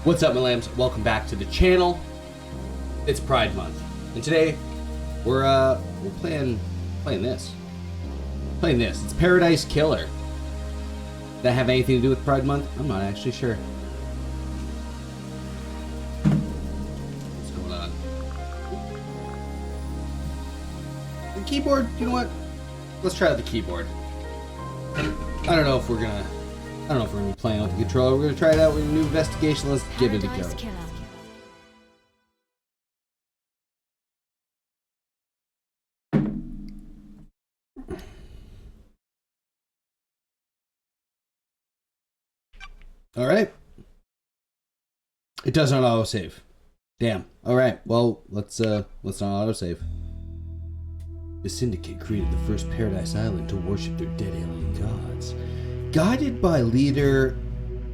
What's up, my lambs? Welcome back to the channel. It's Pride Month, and today we're playing this. It's Paradise Killer. Does that have anything to do with Pride Month? I'm not actually sure. What's going on? The keyboard. You know what? Let's try out the keyboard. I don't know if we're gonna be playing with the controller. We're gonna try it out with a new investigation. Let's give it a go. All right. It does not autosave. Damn. All right. Well, let's not autosave. The Syndicate created the first Paradise Island to worship their dead alien gods. Guided by leader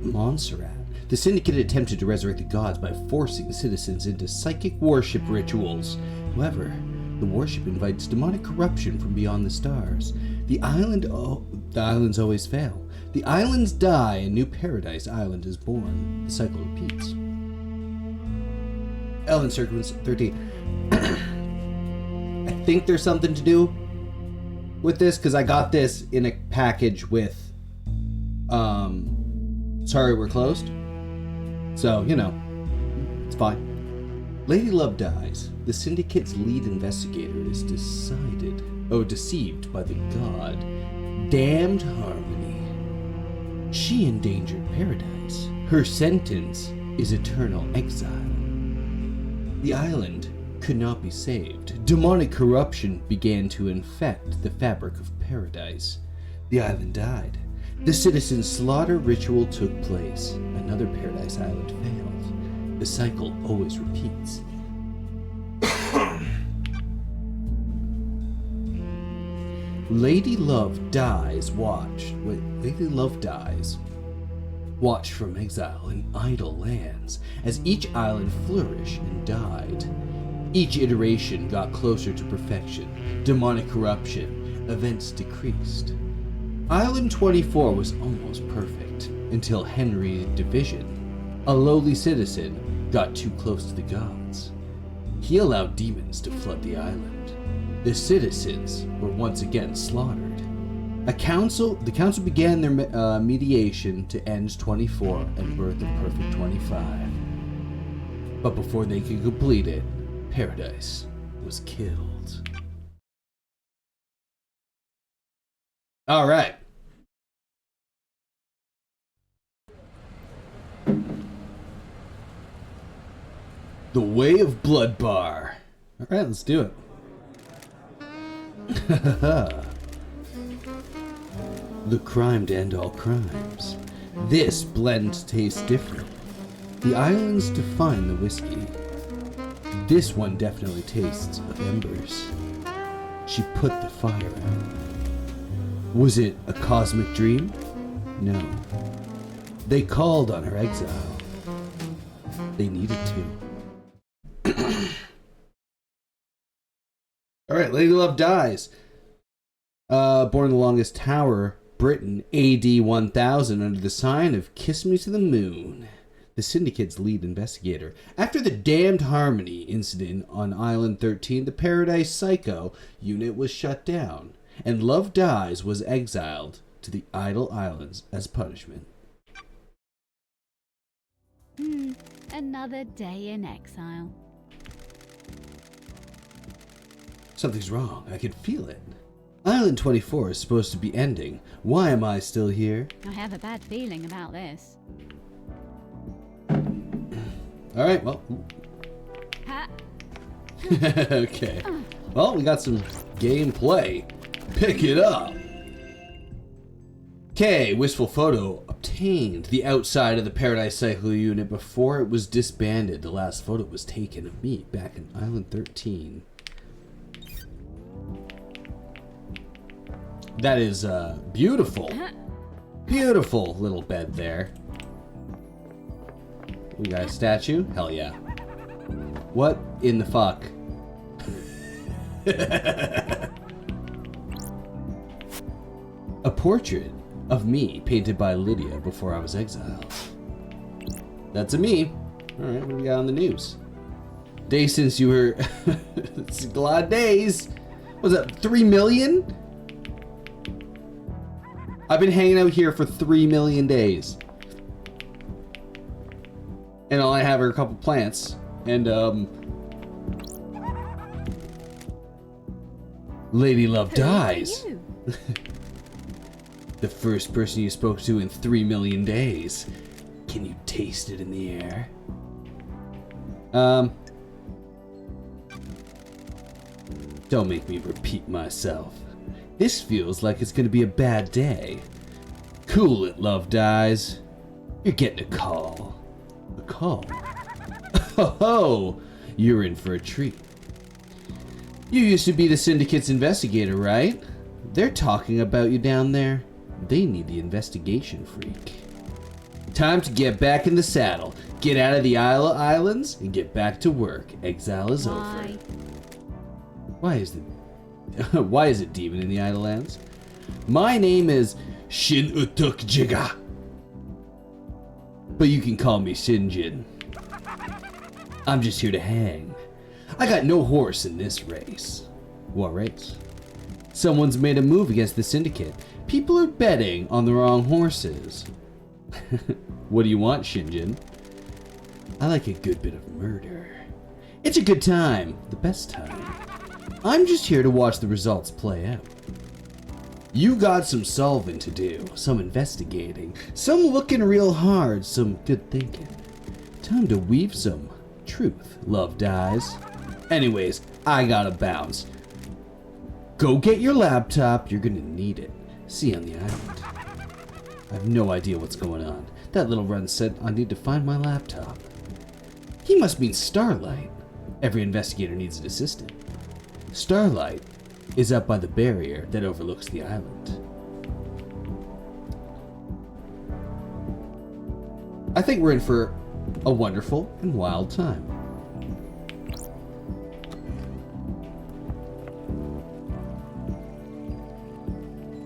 Montserrat, the Syndicate attempted to resurrect the gods by forcing citizens into psychic worship rituals. However, the worship invites demonic corruption from beyond the stars. The islands always fail. The islands die, and new Paradise Island is born. The cycle repeats. Ellen Sequence 13. I think there's something to do with this, because I got this in a package with Sorry We're Closed. So, you know, it's fine. Lady Love dies. The Syndicate's lead investigator is deceived by the god Damned Harmony. She endangered paradise. Her sentence is eternal exile. The island could not be saved. Demonic corruption began to infect the fabric of paradise. The island died. The citizen slaughter ritual took place. Another Paradise Island failed. The cycle always repeats. Lady Love dies. Watched from exile in idle lands as each island flourished and died. Each iteration got closer to perfection. Demonic corruption. Events decreased. Island 24 was almost perfect until Henry's division. A lowly citizen got too close to the gods. He allowed demons to flood the island. The citizens were once again slaughtered. The council began their mediation to end 24 and birth a perfect 25. But before they could complete it, Paradise was killed. All right. The Way of Blood Bar. All right, let's do it. The crime to end all crimes. This blend tastes different. The islands define the whiskey. This one definitely tastes of embers. She put the fire out. Was it a cosmic dream? No. They called on her exile. They needed to. Alright, Lady Love dies. Born in the longest tower, Britain, AD 1000, under the sign of Kiss Me to the Moon. The Syndicate's lead investigator. After the Damned Harmony incident on Island 13, the Paradise Psycho unit was shut down, and Love Dies was exiled to the Idle Islands as punishment. Another day in exile. Something's wrong. I can feel it. Island 24 is supposed to be ending. Why am I still here? I have a bad feeling about this. Alright, well. Okay. Well, we got some gameplay. Pick it up. Okay, wistful photo obtained. The outside of the Paradise Cycle unit before it was disbanded. The last photo was taken of me back in Island 13. That is beautiful. Beautiful little bed there. We got a statue? Hell yeah. What in the fuck? A portrait of me painted by Lydia before I was exiled. That's a me. Alright, what do we got on the news? Day since you were... It's a lot of days. What's that, 3 million? I've been hanging out here for 3 million days. And all I have are a couple plants. And, Lady Love dies. The first person you spoke to in 3 million days. Can you taste it in the air? Don't make me repeat myself. This feels like it's gonna be a bad day. Cool it, Love dies. You're getting a call. A call? Oh ho! You're in for a treat. You used to be the Syndicate's investigator, right? They're talking about you down there. They need the investigation freak. Time to get back in the saddle. Get out of the Isle of Islands and get back to work. Exile is over. Why is it demon in the Idlelands? My name is Shin Utuk Jiga. But you can call me Shinjin. I'm just here to hang. I got no horse in this race. What race? Someone's made a move against the Syndicate. People are betting on the wrong horses. What do you want, Shinjin? I like a good bit of murder. It's a good time. The best time. I'm just here to watch the results play out. You got some solving to do, some investigating, some looking real hard, some good thinking. Time to weave some truth, Love dies. Anyways, I gotta bounce. Go get your laptop, you're gonna need it. See you on the island. I have no idea what's going on. That little run said I need to find my laptop. He must mean Starlight. Every investigator needs an assistant. Starlight is up by the barrier that overlooks the island. I think we're in for a wonderful and wild time.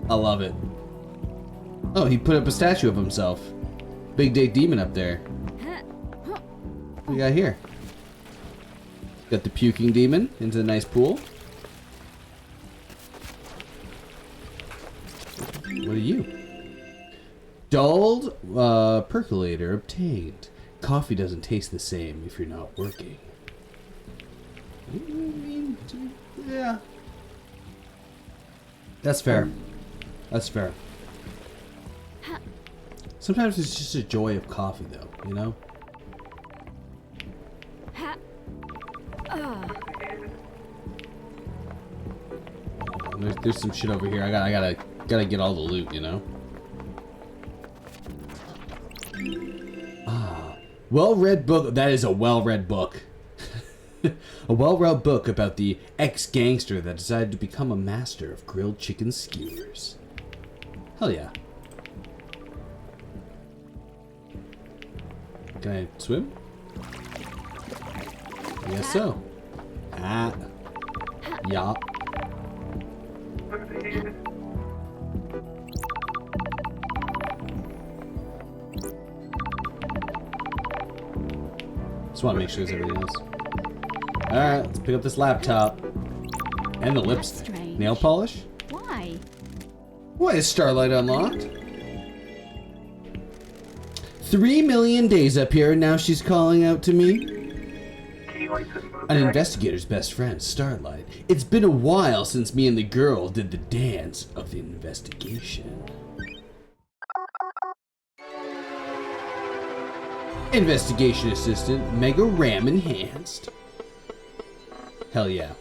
I love it. Oh, he put up a statue of himself. Big Dick Demon up there. What we got here? Got the puking demon into the nice pool. What are you? Dulled percolator obtained. Coffee doesn't taste the same if you're not working. Yeah. That's fair. That's fair. Sometimes it's just a joy of coffee, though, you know? There's some shit over here. I gotta get all the loot, you know? Ah, well-read book. That is a well-read book. A well-read book about the ex-gangster that decided to become a master of grilled chicken skewers. Hell yeah. Can I swim? Yes, so. Ah. Yeah. Just want to make sure there's everything else. Alright, let's pick up this laptop. And the lipstick. Nail polish? Why? Why is Starlight unlocked? 3 million days up here and now she's calling out to me? An investigator's best friend, Starlight. It's been a while since me and the girl did the dance of the investigation. Investigation assistant, Mega RAM enhanced. Hell yeah.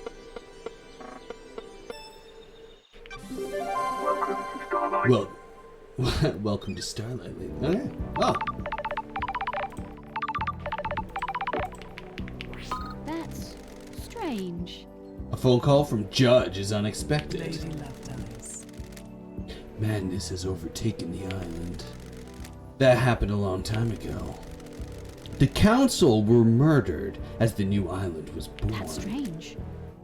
Well, welcome to Starlight, lady. Okay. Oh. That's strange. A phone call from Judge is unexpected. Madness has overtaken the island. That happened a long time ago. The council were murdered as the new island was born. That's strange.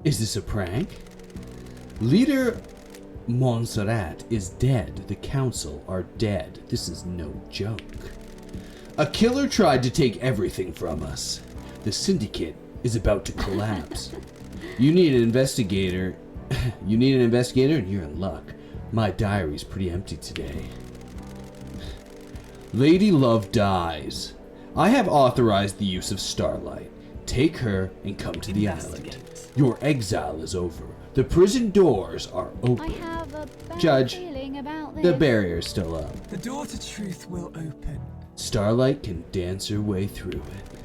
Is this a prank? Leader Montserrat is dead. The council are dead. This is no joke. A killer tried to take everything from us. The syndicate is about to collapse. You need an investigator. You need an investigator and you're in luck. My diary's pretty empty today. Lady Love dies. I have authorized the use of Starlight. Take her and come to the island. Your exile is over. The prison doors are open. I have a bad Judge, feeling about this. the barrier's still up. The door to truth will open. Starlight can dance her way through it.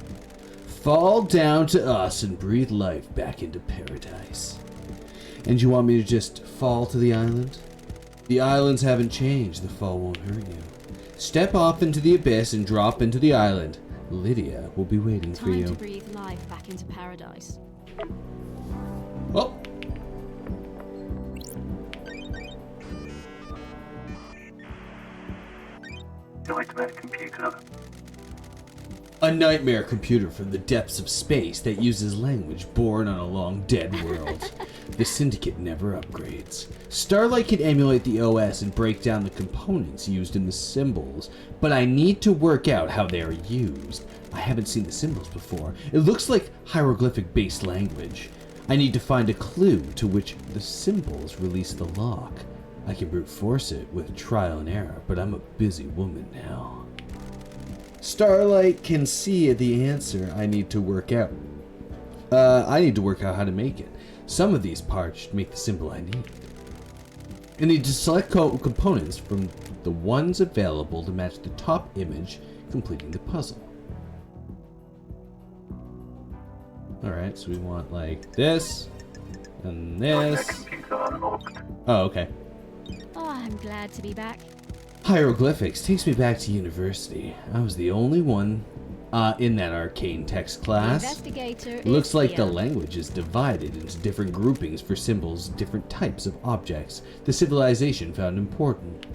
Fall down to us and breathe life back into paradise. And you want me to just fall to the island? The islands haven't changed. The fall won't hurt you. Step off into the abyss and drop into the island. Lydia will be waiting for you. Time to breathe life back into paradise. Oh. Nightmare computer. A nightmare computer from the depths of space that uses language born on a long dead world. The Syndicate never upgrades. Starlight can emulate the OS and break down the components used in the symbols, but I need to work out how they are used. I haven't seen the symbols before. It looks like hieroglyphic-based language. I need to find a clue to which the symbols release the lock. I can brute force it with trial and error, but I'm a busy woman now. Starlight can see the answer I need to work out. I need to work out how to make it. Some of these parts should make the symbol I need. I need to select components from the ones available to match the top image, completing the puzzle. Alright, so we want like this, and this. Computer unlocked. Oh, okay. Oh, I'm glad to be back. Hieroglyphics takes me back to university. I was the only one in that arcane text class. Investigator Looks is like here. the language is divided into different groupings for symbols, different types of objects the civilization found important.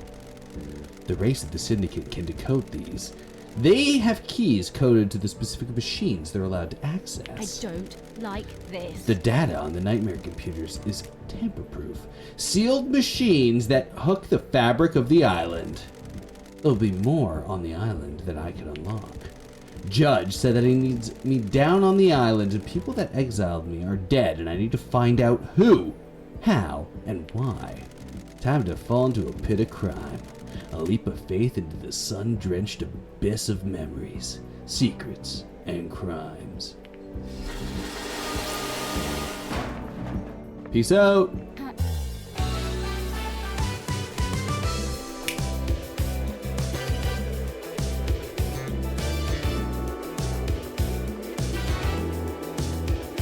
The race of the Syndicate can decode these. They have keys coded to the specific machines they're allowed to I access. don't like this. The data on the nightmare computers is tamper-proof. Sealed machines that hook the fabric of the island. There'll be more on the island that I can unlock. Judge said that he needs me down on the island and people that exiled me are dead and I need to find out who, how, and why. Time to fall into a pit of crime. A leap of faith into the sun-drenched abyss of memories, secrets, and crimes. Peace out.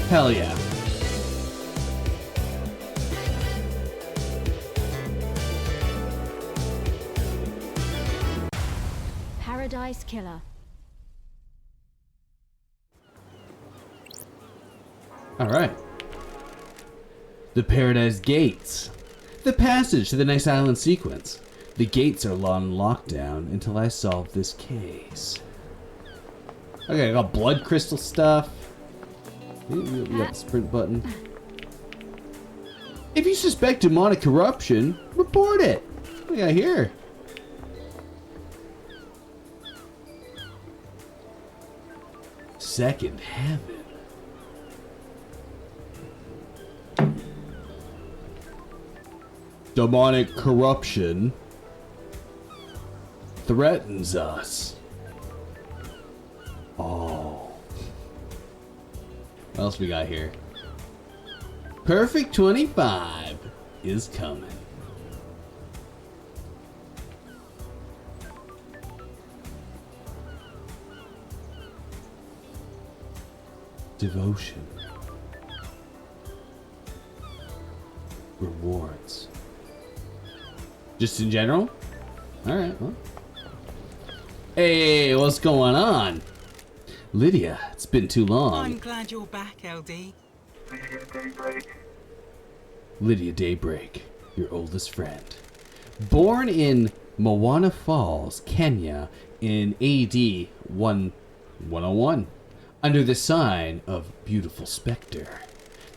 Hell yeah. Paradise Killer. All right. The Paradise Gates. The passage to the next island sequence. The gates are on lockdown until I solve this case. Okay, I got blood crystal stuff. We got the sprint button. If you suspect demonic corruption, report it. What do we got here? Second heaven. Demonic corruption threatens us. Oh. What else we got here? Perfect 25 is coming. Devotion. Rewards. Just in general? Alright, well. Hey, what's going on? Lydia, it's been too long. I'm glad you're back, LD. Lydia Daybreak. Lydia Daybreak, your oldest friend. Born in Moana Falls, Kenya in AD 101, under the sign of Beautiful Spectre.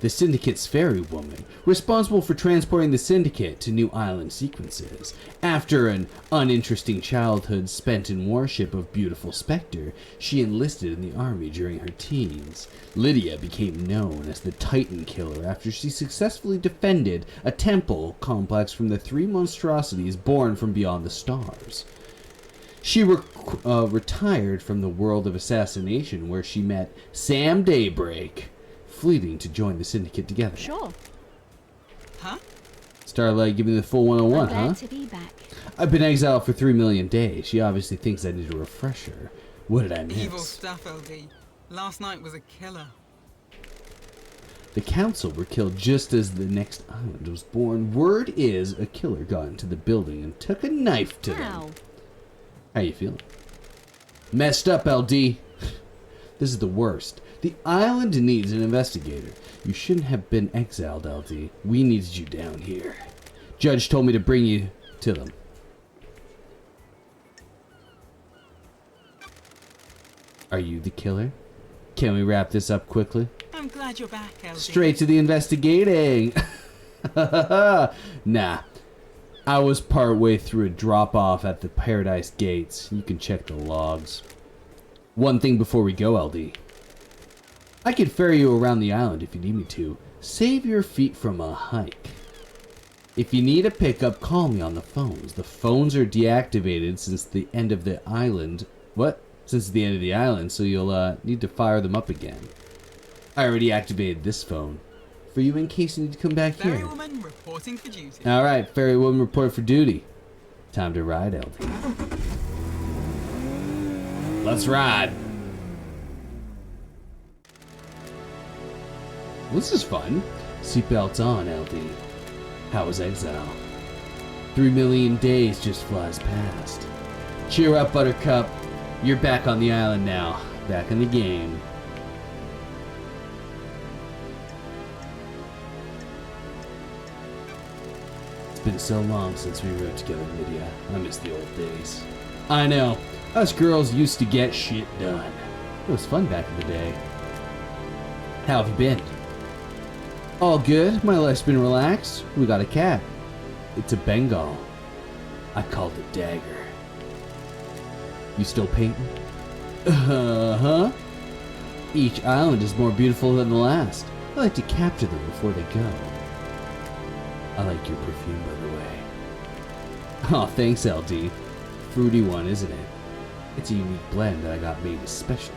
the Syndicate's ferry woman, responsible for transporting the Syndicate to new island sequences. After an uninteresting childhood spent in worship of beautiful Spectre, she enlisted in the army during her teens. Lydia became known as the Titan Killer after she successfully defended a temple complex from the three monstrosities born from beyond the stars. She retired from the world of assassination, where she met Sam Daybreak, fleeing to join the Syndicate together. Sure. Huh? Starlight, give me the full 101, I'm glad huh? to be back. I've been exiled for 3 million days. She obviously thinks I need a refresher. What did I miss? Evil stuff, LD. Last night was a killer. The council were killed just as the next island was born. Word is a killer got into the building and took a knife to them. Ow. How you feeling? Messed up, LD. This is the worst. The island needs an investigator. You shouldn't have been exiled, LD. We needed you down here. Judge told me to bring you to them. Are you the killer? Can we wrap this up quickly? I'm glad you're back, LD. Straight to the investigating. Nah. I was part way through a drop-off at the Paradise Gates. You can check the logs. One thing before we go, LD. I could ferry you around the island if you need me to. Save your feet from a hike. If you need a pickup, call me on the phones. The phones are deactivated since the end of the island. What? Since the end of the island, so you'll need to fire them up again. I already activated this phone for you in case you need to come back here. Ferrywoman reporting for duty. Alright, ferrywoman report for duty. Time to ride, LD. Let's ride. This is fun. Seatbelts on, LD. How was exile? 3 million days just flies past. Cheer up, Buttercup. You're back on the island now. Back in the game. It's been so long since we rode together, Lydia. I miss the old days. I know. Us girls used to get shit done. It was fun back in the day. How have you been? All good. My life's been relaxed. We got a cat. It's a Bengal. I called it Dagger. You still painting? Uh-huh. Each island is more beautiful than the last. I like to capture them before they go. I like your perfume, by the way. Oh, thanks, LD. Fruity one, isn't it? It's a unique blend that I got made especially.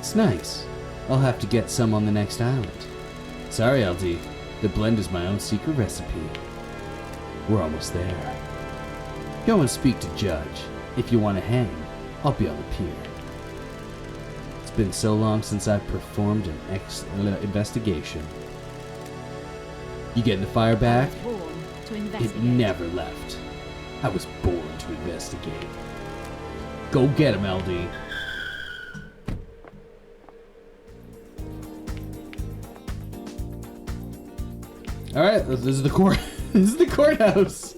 It's nice. I'll have to get some on the next island. Sorry, LD. The blend is my own secret recipe. We're almost there. Go and speak to Judge. If you want to hang, I'll be on the pier. It's been so long since I've performed an investigation. You getting the fire back? I was born to It investigate. never left. I was born to investigate. Go get him, LD. Alright, this is the court. This is the courthouse.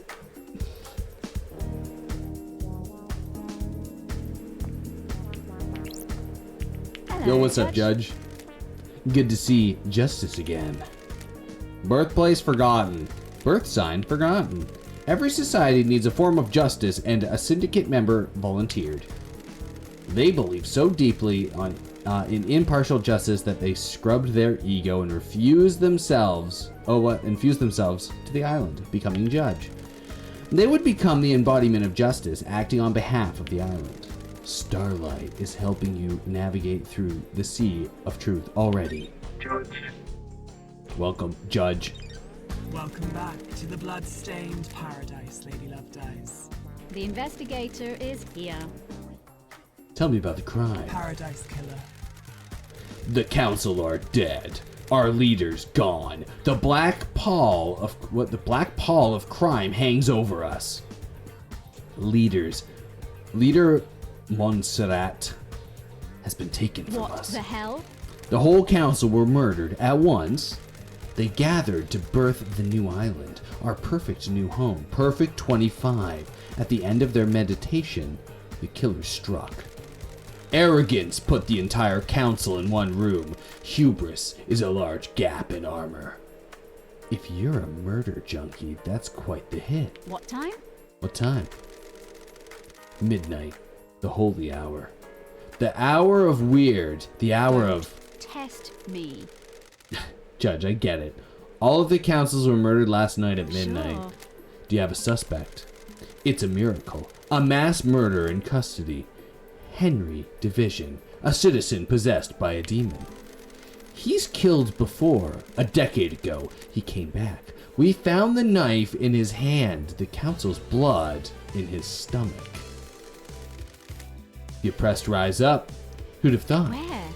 Hello, Yo, what's up, Judge? Good to see justice again. Birthplace forgotten. Birth sign forgotten. Every society needs a form of justice, and a syndicate member volunteered. They believe so deeply in impartial justice that they scrubbed their ego and infused themselves to the island, becoming judge. They would become the embodiment of justice, acting on behalf of the island. Starlight is helping you navigate through the sea of truth already. Judge. Welcome, Judge. Welcome back to the blood-stained paradise, Lady Lovedays. The investigator is here. Tell me about the crime. Paradise killer. The council are dead. Our leader's gone. The black pall of crime hangs over us. Leader Montserrat has been taken from What us. the hell? The whole council were murdered at once. They gathered to birth the new island, our perfect new home, Perfect 25. At the end of their meditation, the killer struck. Arrogance put the entire council in one room. Hubris is a large gap in armor. If you're a murder junkie, that's quite the hit. What time? What time? Midnight. The holy hour. The hour of weird. The hour of... Test me. Judge, I get it. All of the councils were murdered last night at midnight. Sure. Do you have a suspect? It's a miracle. A mass murder in custody. Henry Division, a citizen possessed by a demon. He's killed before. A decade ago, he came back. We found the knife in his hand, the council's blood in his stomach. The oppressed rise up. Who'd have thought? Where?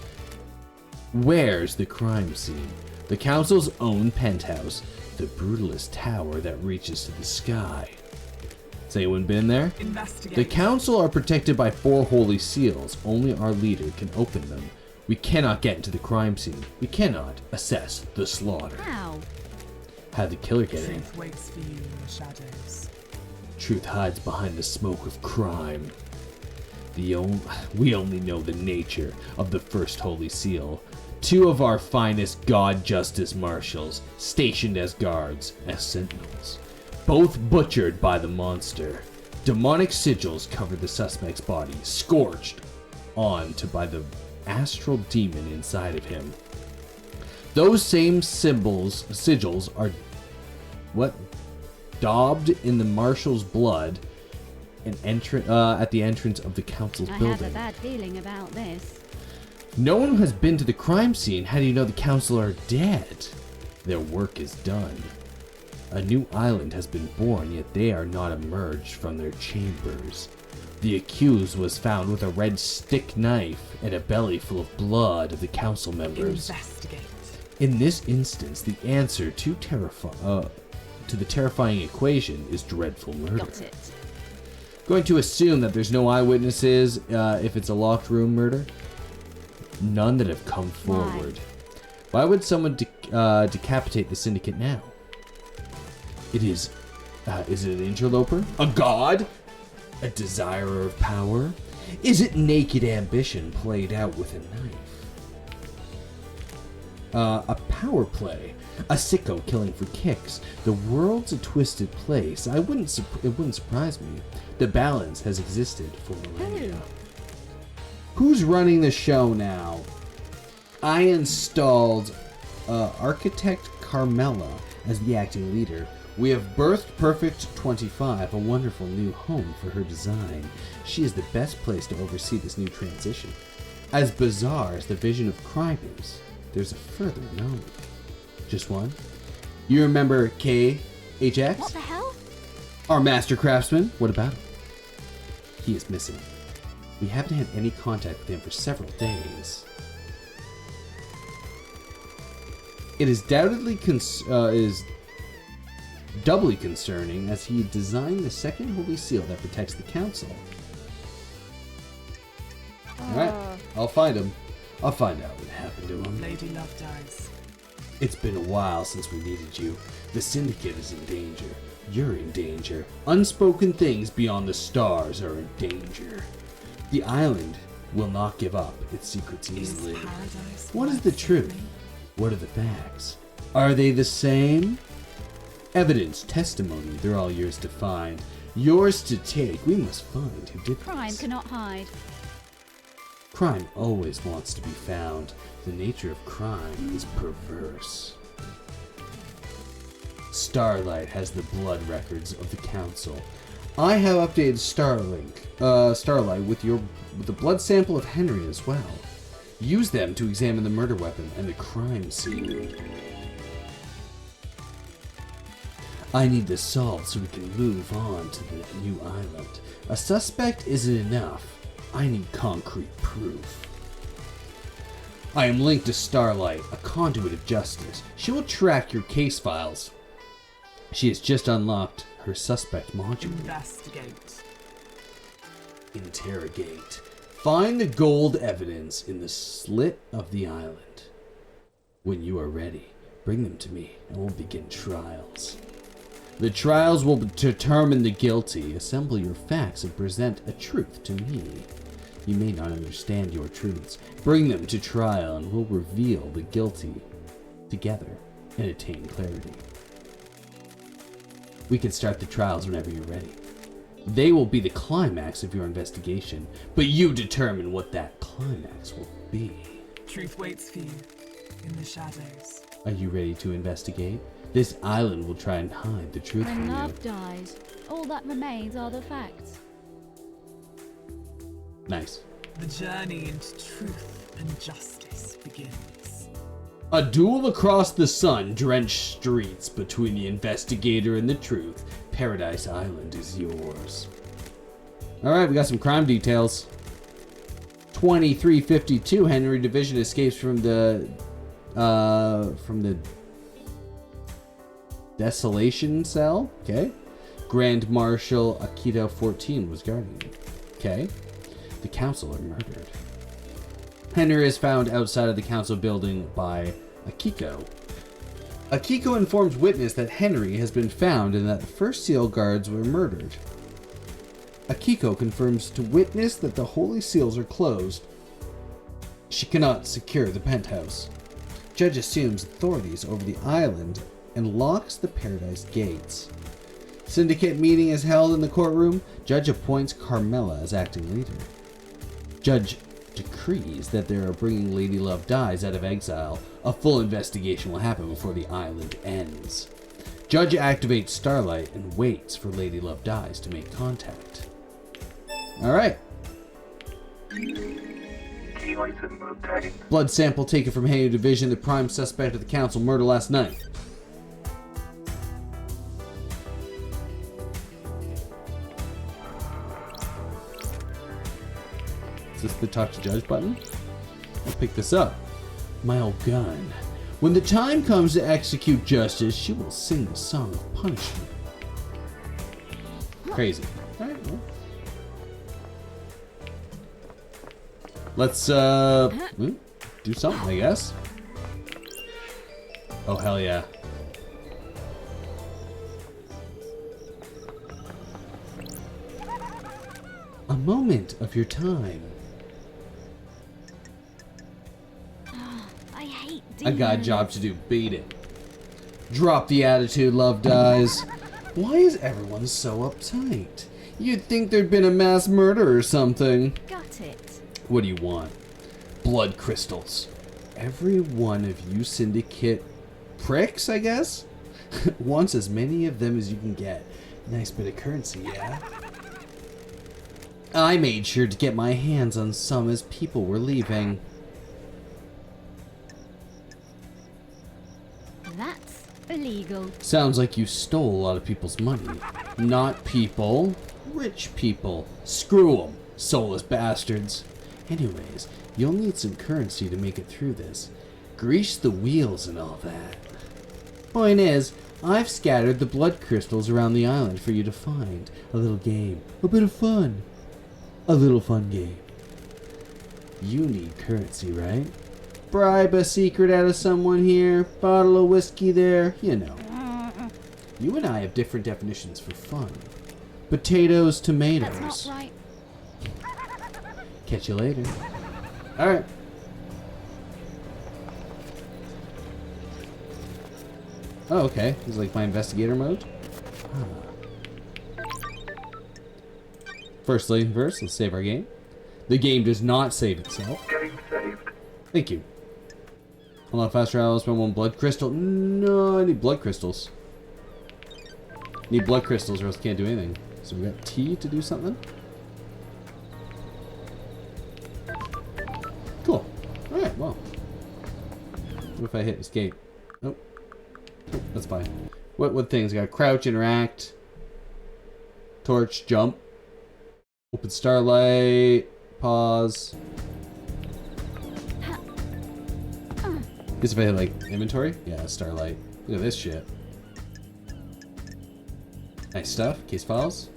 Where's the crime scene? The council's own penthouse, the brutalist tower that reaches to the sky. Has anyone been there? Investigate. The council are protected by 4 holy seals. Only our leader can open them. We cannot get into the crime scene. We cannot assess the slaughter. How? How'd the killer get in? Truth waits for you in the shadows. Truth hides behind the smoke of crime. We only know the nature of the first holy seal. 2 of our finest God Justice Marshals, stationed as guards, as sentinels. Both butchered by the monster. Demonic sigils covered the suspect's body, scorched onto by the astral demon inside of him. Those same sigils are daubed in the marshal's blood at the entrance of the council's I building. have a bad feeling about this. No one has been to the crime scene. How do you know the council are dead? Their work is done. A new island has been born, yet they are not emerged from their chambers. The accused was found with a red stick knife and a belly full of blood of the council members. Investigate. In this instance, the answer to the terrifying equation is dreadful murder. Got it. Going to assume that there's no eyewitnesses if it's a locked room murder. None that have come forward. Why would someone decapitate the syndicate now? Is it an interloper? A god? A desirer of power? Is it naked ambition played out with a knife? A power play. A sicko killing for kicks. The world's a twisted place. It wouldn't surprise me. The balance has existed for millennia. Who's running the show now? I installed Architect Carmela as the acting leader. We have birthed Perfect 25, a wonderful new home for her design. She is the best place to oversee this new transition. As bizarre as the vision of crime is, there's a further known. Just one? You remember KHX? What the hell? Our master craftsman? What about him? He is missing. We haven't had any contact with him for several days. It is doubly concerning as he designed the second holy seal that protects the council. Alright, I'll find him. I'll find out what happened to him. Lady Love dies. It's been a while since we needed you. The syndicate is in danger. You're in danger. Unspoken things beyond the stars are in danger. The island will not give up its secrets easily. Paradise. What is the truth? What are the facts? Are they the same? Evidence, testimony, they're all yours to find. Yours to take. We must find who did Crime this. cannot hide. Crime always wants to be found. The nature of crime is perverse. Starlight has the blood records of the council. I have updated Starlight with the blood sample of Henry as well. Use them to examine the murder weapon and the crime scene. I need this solved so we can move on to the new island. A suspect isn't enough. I need concrete proof. I am linked to Starlight, a conduit of justice. She will track your case files. She has just unlocked her suspect module. Investigate. Interrogate. Find the gold evidence in the slit of the island. When you are ready, bring them to me and we'll begin trials. The trials will determine the guilty. Assemble your facts and present a truth to me. You may not understand your truths. Bring them to trial and we'll reveal the guilty together and attain clarity. We can start the trials whenever you're ready. They will be the climax of your investigation, but you determine what that climax will be. Truth waits for you in the shadows. Are you ready to investigate? This island will try and hide the truth When from you. love dies, all that remains are the facts. Nice. The journey into truth and justice begins. A duel across the sun-drenched streets between the investigator and the truth. Paradise Island is yours. Alright, we got some crime details. 2352, Henry Division escapes from the desolation cell. Okay. Grand Marshal Akito 14 was guarding him. Okay. The council are murdered. Henry is found outside of the council building by Akiko. Akiko informs witness that Henry has been found and that the first seal guards were murdered. Akiko confirms to witness that the holy seals are closed. She cannot secure the penthouse. Judge assumes authorities over the island and locks the paradise gates. Syndicate meeting is held in the courtroom. Judge appoints Carmela as acting leader. Judge decrees that they are bringing Lady Love Dies out of exile. A full investigation will happen before the island ends. Judge activates Starlight and waits for Lady Love Dies to make contact. Alright. Key item obtained. Blood sample taken from Henry Division, the prime suspect of the council murder last night. Is this the talk to judge button? I'll pick this up. My old gun. When the time comes to execute justice, she will sing the song of punishment. Crazy. Alright, well. Let's, do something, I guess. Oh, hell yeah. A moment of your time. I hate I got a job to do. Beat it. Drop the attitude, Love Dies. Why is everyone so uptight? You'd think there'd been a mass murder or something. Got it. What do you want? Blood crystals. Every one of you syndicate pricks, I guess? Wants as many of them as you can get. Nice bit of currency, yeah? I made sure to get my hands on some as people were leaving. That's illegal. Sounds like you stole a lot of people's money. Not people. Rich people. Screw them. Soulless bastards. Anyways, you'll need some currency to make it through this. Grease the wheels and all that. Point is, I've scattered the blood crystals around the island for you to find. A little game. A bit of fun. A little fun game. You need currency, right? Bribe a secret out of someone here. Bottle of whiskey there. You know. You and I have different definitions for fun. Potatoes, tomatoes. That's not right. Catch you later. Alright. Oh, okay. This is like my investigator mode. Firstly, let's save our game. The game does not save itself. Game saved. Thank you. Unlock fast travel, spend one blood crystal. No, I need blood crystals. Need blood crystals or else can't do anything. So we got T to do something. Cool. Alright, well. What if I hit escape? Nope. Oh, that's fine. What things? I got crouch, interact, torch, jump, open starlight, pause. Guess if I hit like inventory? Yeah, starlight. Look at this shit. Nice stuff. Case files.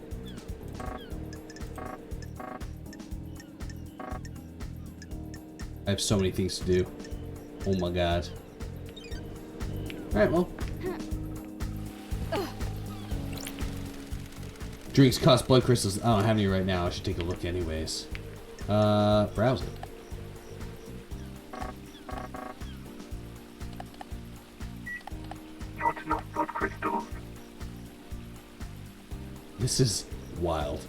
I have so many things to do. Oh my god. Alright, well. Drinks cost blood crystals. I don't have any right now. I should take a look anyways. Browse it. Not enough blood crystals. This is wild.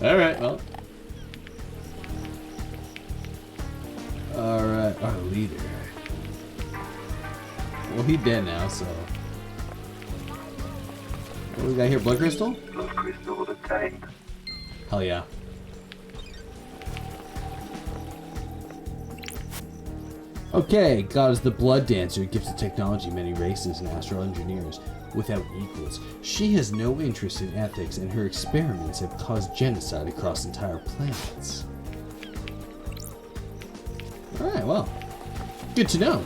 Alright, well. Alright, our leader. Well, he's dead now, so. What do we got here? Blood crystal? Blood crystal obtained. Hell yeah. Okay, God is the blood dancer, gives the technology many races and astral engineers without equals. She has no interest in ethics, and her experiments have caused genocide across entire planets. Alright, well. Good to know.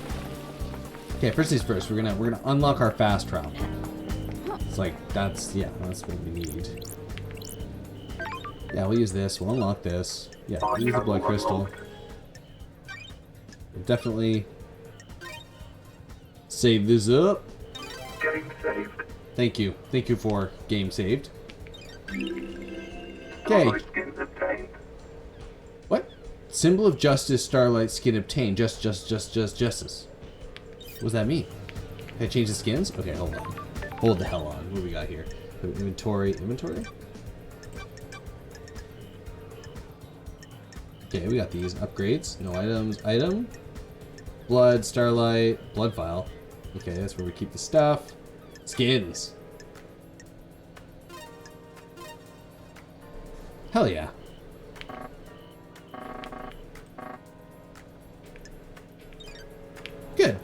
Okay, first things first, we're gonna unlock our fast travel. It's like that's what we need. Yeah, we'll use this, we'll unlock this. Yeah, we'll use the blood crystal. We'll definitely save this up. Game saved. Thank you. Thank you for game saved. Okay. Starlight skins obtained. What? Symbol of justice, starlight skin obtained. Justice. What does that mean? Can I change the skins? Okay, hold on. Hold the hell on. What do we got here? Inventory. Okay, we got these upgrades. No items. Item. Blood, starlight, blood vial. Okay, that's where we keep the stuff. Skins. Hell yeah. Good.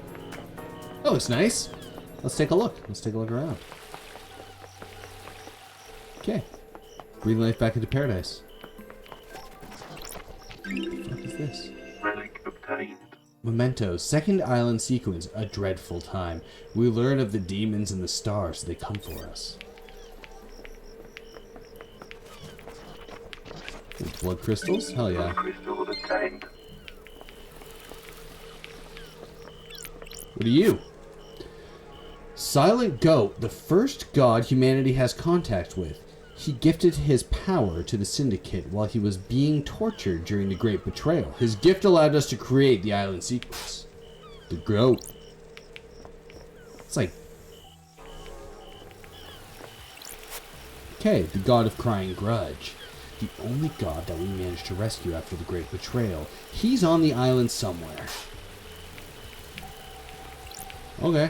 That looks nice. Let's take a look. Let's take a look around. Okay. Breathe life back into paradise. What the fuck is this? Relic obtained. Mementos, second island sequence, a dreadful time. We learn of the demons and the stars, they come for us. Blood crystals? Hell yeah. Blood crystal obtained. What are you? Silent Goat, the first god humanity has contact with. He gifted his power to the Syndicate while he was being tortured during the Great Betrayal. His gift allowed us to create the island sequence. The Goat. It's like... Okay, the god of crying grudge. The only god that we managed to rescue after the Great Betrayal. He's on the island somewhere. Okay.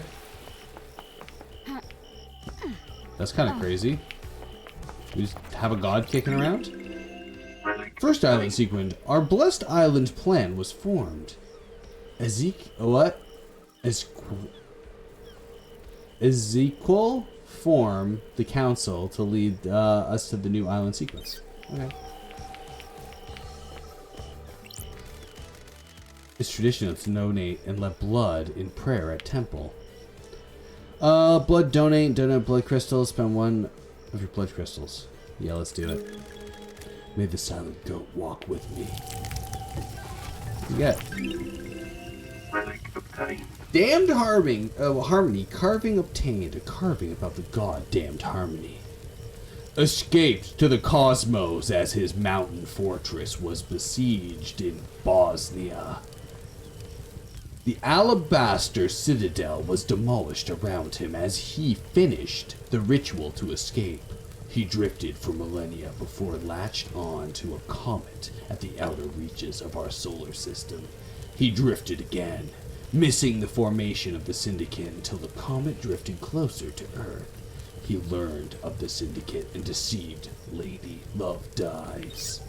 That's kind of crazy. We just have a god kicking around? First island sequence. Our blessed island plan was formed. Ezekiel form the council to lead us to the new island sequence. Okay. It's traditional to donate and let blood in prayer at temple. Blood donate blood crystals, spend one of your blood crystals. Yeah, let's do it. May the silent goat walk with me. What you got? Relic obtained. Damned harmony. Carving obtained. A carving about the god damned harmony. Escaped to the cosmos as his mountain fortress was besieged in Bosnia. The alabaster citadel was demolished around him as he finished the ritual to escape. He drifted for millennia before latched on to a comet at the outer reaches of our solar system. He drifted again, missing the formation of the Syndicate until the comet drifted closer to Earth. He learned of the Syndicate and deceived Lady Love Dies.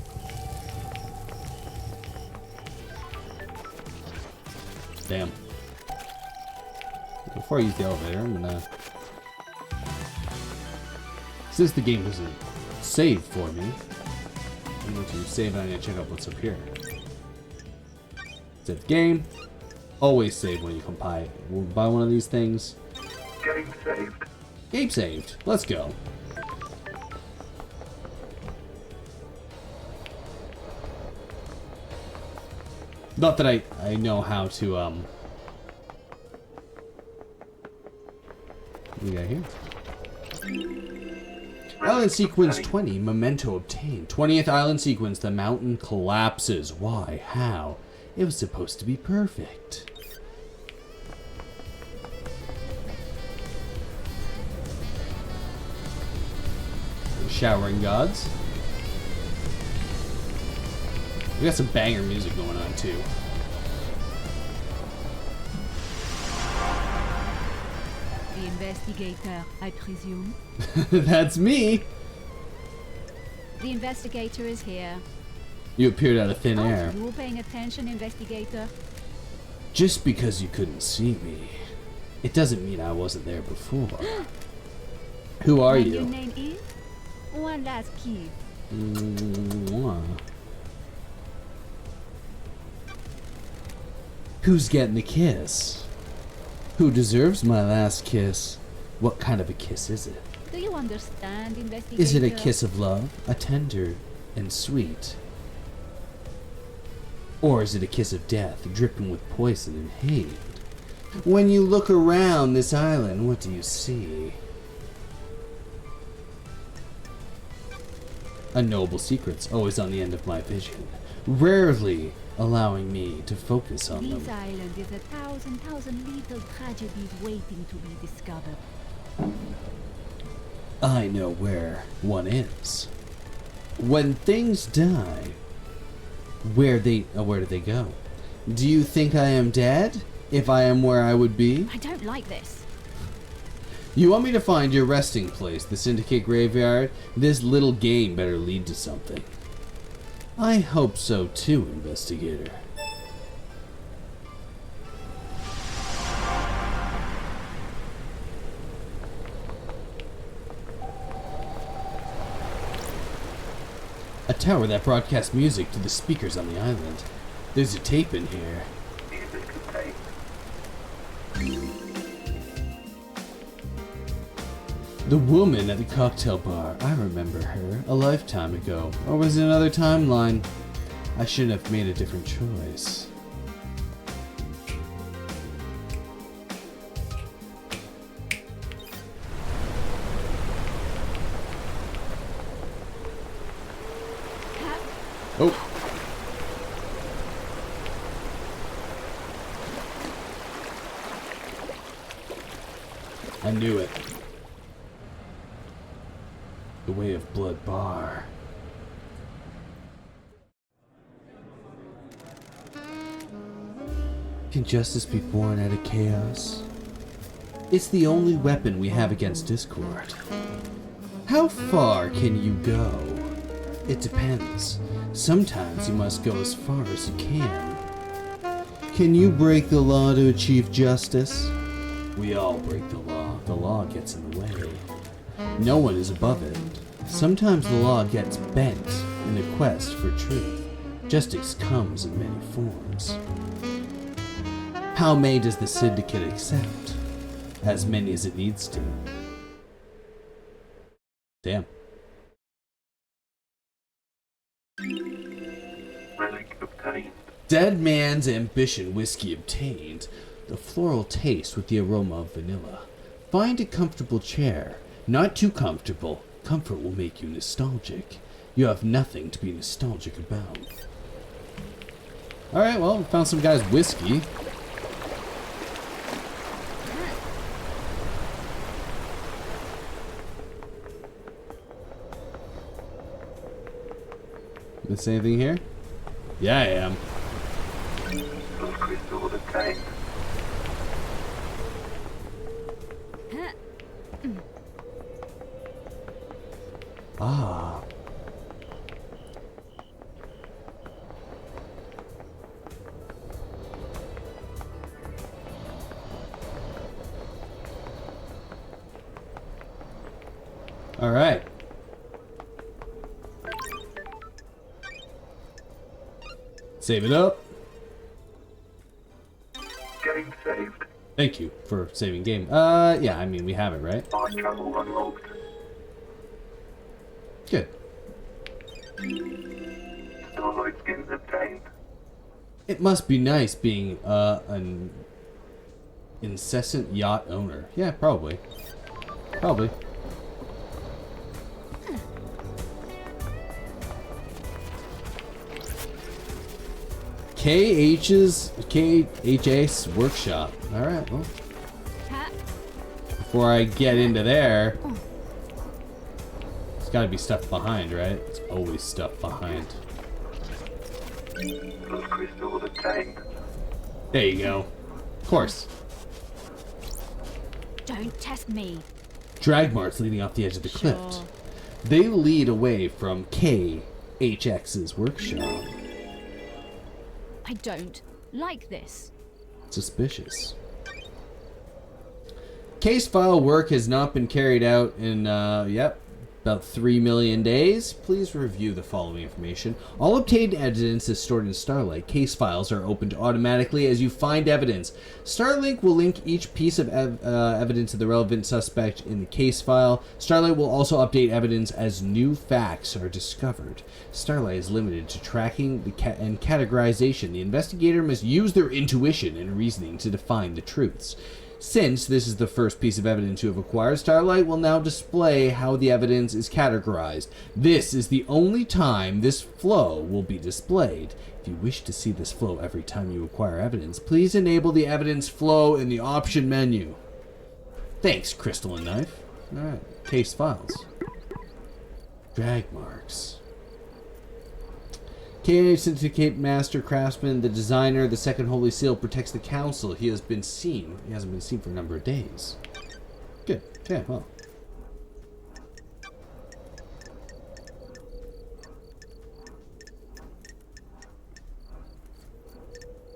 Damn. Before I use the elevator, I'm gonna... Since the game doesn't save for me, I'm going to save and I'm gonna check out what's up here. Save the game. Always save when you come by one of these things. Game saved. Game saved. Let's go. Not that I know how to, what do we got here? Island sequence 20, memento obtained. 20th island sequence, the mountain collapses. Why? How? It was supposed to be perfect. Showering gods. We got some banger music going on too. The investigator, I presume. That's me. The investigator is here. You appeared out of thin air. You were paying attention, investigator. Just because you couldn't see me, it doesn't mean I wasn't there before. Who are Your you? name is? One last key. Who's getting the kiss? Who deserves my last kiss? What kind of a kiss is it? Do you understand, investigator? Is it a kiss of love, a tender and sweet? Or is it a kiss of death, dripping with poison and hate? When you look around this island, what do you see? Unknowable secrets always on the end of my vision, rarely allowing me to focus on This them. island is a thousand little tragedies waiting to be discovered. I know where one is. When things die, where do they go? Do you think I am dead? If I am where I would be? I don't like this. You want me to find your resting place, the Syndicate Graveyard? This little game better lead to something. I hope so too, investigator. A tower that broadcasts music to the speakers on the island. There's a tape in here. Music obtained. The woman at the cocktail bar. I remember her. A lifetime ago. Or was it another timeline? I shouldn't have made a different choice. Oh. I knew it. The Way of Blood Bar. Can justice be born out of chaos? It's the only weapon we have against discord. How far can you go? It depends. Sometimes you must go as far as you can. Can you break the law to achieve justice? We all break the law. The law gets in the way. No one is above it. Sometimes the law gets bent in the quest for truth. Justice comes in many forms. How many does the Syndicate accept? As many as it needs to. Damn. Relic obtained. Dead man's ambition whiskey obtained. The floral taste with the aroma of vanilla. Find a comfortable chair. Not too comfortable. Comfort will make you nostalgic. You have nothing to be nostalgic about. Alright, well, we found some guy's whiskey. Miss anything here? Yeah, I am. Those crystals obtained. Ah. All right. Save it up. Game saved. Thank you for saving game. Yeah, I mean, we have it, right? Time travel unlocked. Good. Starlight skins obtained. It must be nice being an incessant yacht owner. Yeah, probably. Probably. KH's workshop. Alright, well. Before I get into there, there's gotta be stuff behind, right? There's always stuff behind. Those crystals attained. There you go. Of course. Don't test me. Drag marks leading off the edge of the cliff. Sure. They lead away from KHX's workshop. I don't like this. Suspicious. Case file work has not been carried out in, about 3 million days. Please review the following information. All obtained evidence is stored in Starlight. Case files are opened automatically as you find evidence. Starlink will link each piece of evidence to the relevant suspect in the case file. Starlight will also update evidence as new facts are discovered. Starlight is limited to tracking and categorization. The investigator must use their intuition and reasoning to define the truths. Since this is the first piece of evidence you have acquired, Starlight will now display how the evidence is categorized. This is the only time this flow will be displayed. If you wish to see this flow every time you acquire evidence, please enable the evidence flow in the option menu. Thanks, Crystal and Knife. Alright, case files. Drag marks. KH Syndicate Master Craftsman, the designer, the second Holy Seal protects the council. He has been seen. He hasn't been seen for a number of days. Good. Okay, well.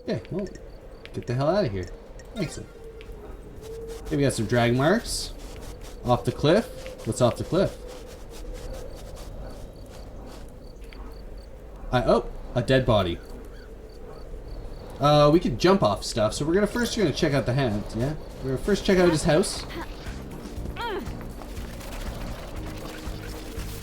Yeah, well, get the hell out of here. Excellent. Okay, we got some drag marks. Off the cliff. What's off the cliff? Oh, a dead body. We can jump off stuff, so we're gonna check out the hand, yeah? We're gonna first check out his house.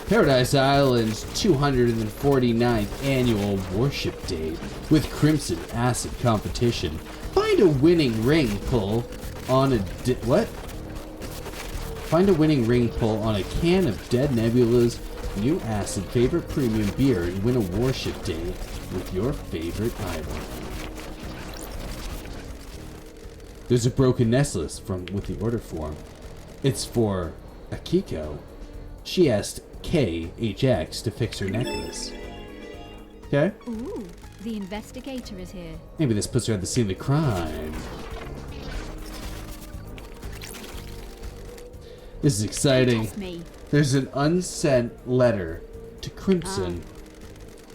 Paradise Island's 249th annual worship day with Crimson Acid competition. Find a winning ring pull on a Find a winning ring pull on a can of Dead Nebula's new acid favorite premium beer and win a worship day with your favorite idol. There's a broken necklace with the order form. It's for Akiko. She asked KHX to fix her necklace. Okay. Ooh, the investigator is here. Maybe this puts her at the scene of the crime. This is exciting. Test me. There's an unsent letter to Crimson.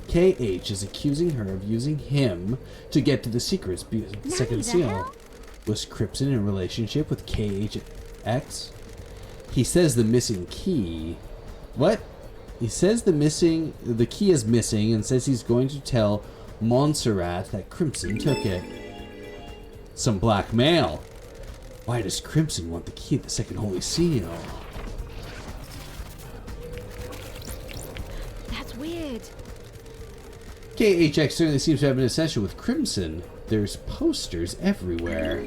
KH is accusing her of using him to get to the secrets of the second seal. Hell? Was Crimson in a relationship with KHX? He says the missing key. What? He says the key is missing and says he's going to tell Montserrat that Crimson took it. Some blackmail. Why does Crimson want the key to the second Holy Seal? Weird. KHX certainly seems to have been essential with Crimson. There's posters everywhere.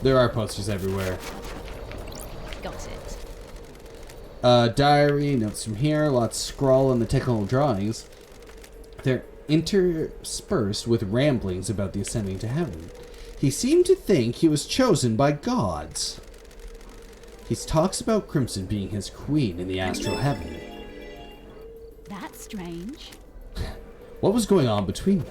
There are posters everywhere. Got it. Diary, notes from here, lots scrawl in the technical drawings. They're interspersed with ramblings about the ascending to heaven. He seemed to think he was chosen by gods. He talks about Crimson being his queen in the astral heaven. That's strange. What was going on between them?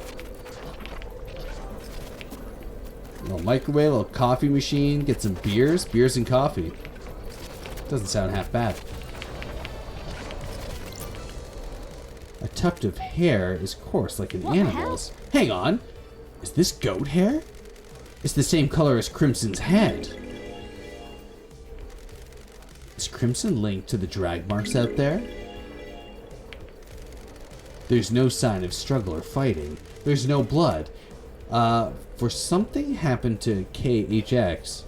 A little microwave, a little coffee machine, get some beers and coffee. Doesn't sound half bad. A tuft of hair is coarse like an animal's. Hang on, is this goat hair? It's the same color as Crimson's head. Is Crimson linked to the drag marks out there? There's no sign of struggle or fighting. There's no blood. For something happened to KHX.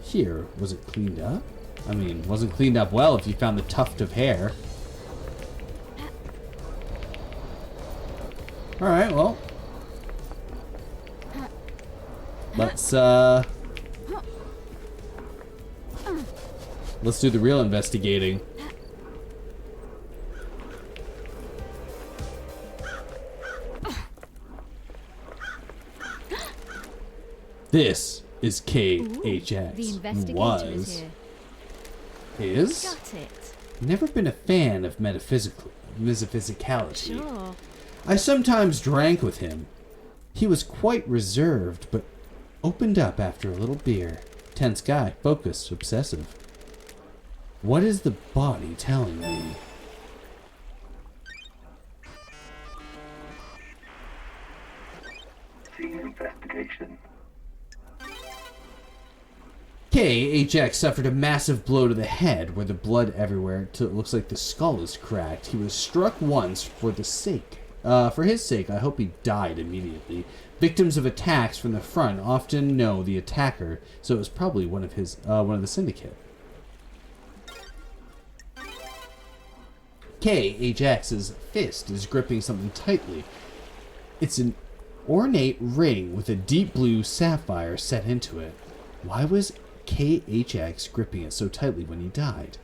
Here, was it cleaned up? I mean, wasn't cleaned up well if you found the tuft of hair. Alright, well. Let's do the real investigating. This is Ooh, KHX. the investigator Was. is here. Is? Got it. Never been a fan of metaphysicality. Sure. I sometimes drank with him. He was quite reserved, but opened up after a little beer. Tense guy, focused, obsessive. What is the body telling me? Scene investigation. KHX suffered a massive blow to the head, where the blood everywhere till it looks like the skull is cracked. He was struck once for his sake, I hope he died immediately. Victims of attacks from the front often know the attacker, so it was probably one of the syndicate. KHX's fist is gripping something tightly. It's an ornate ring with a deep blue sapphire set into it. Why was KHX gripping it so tightly when he died?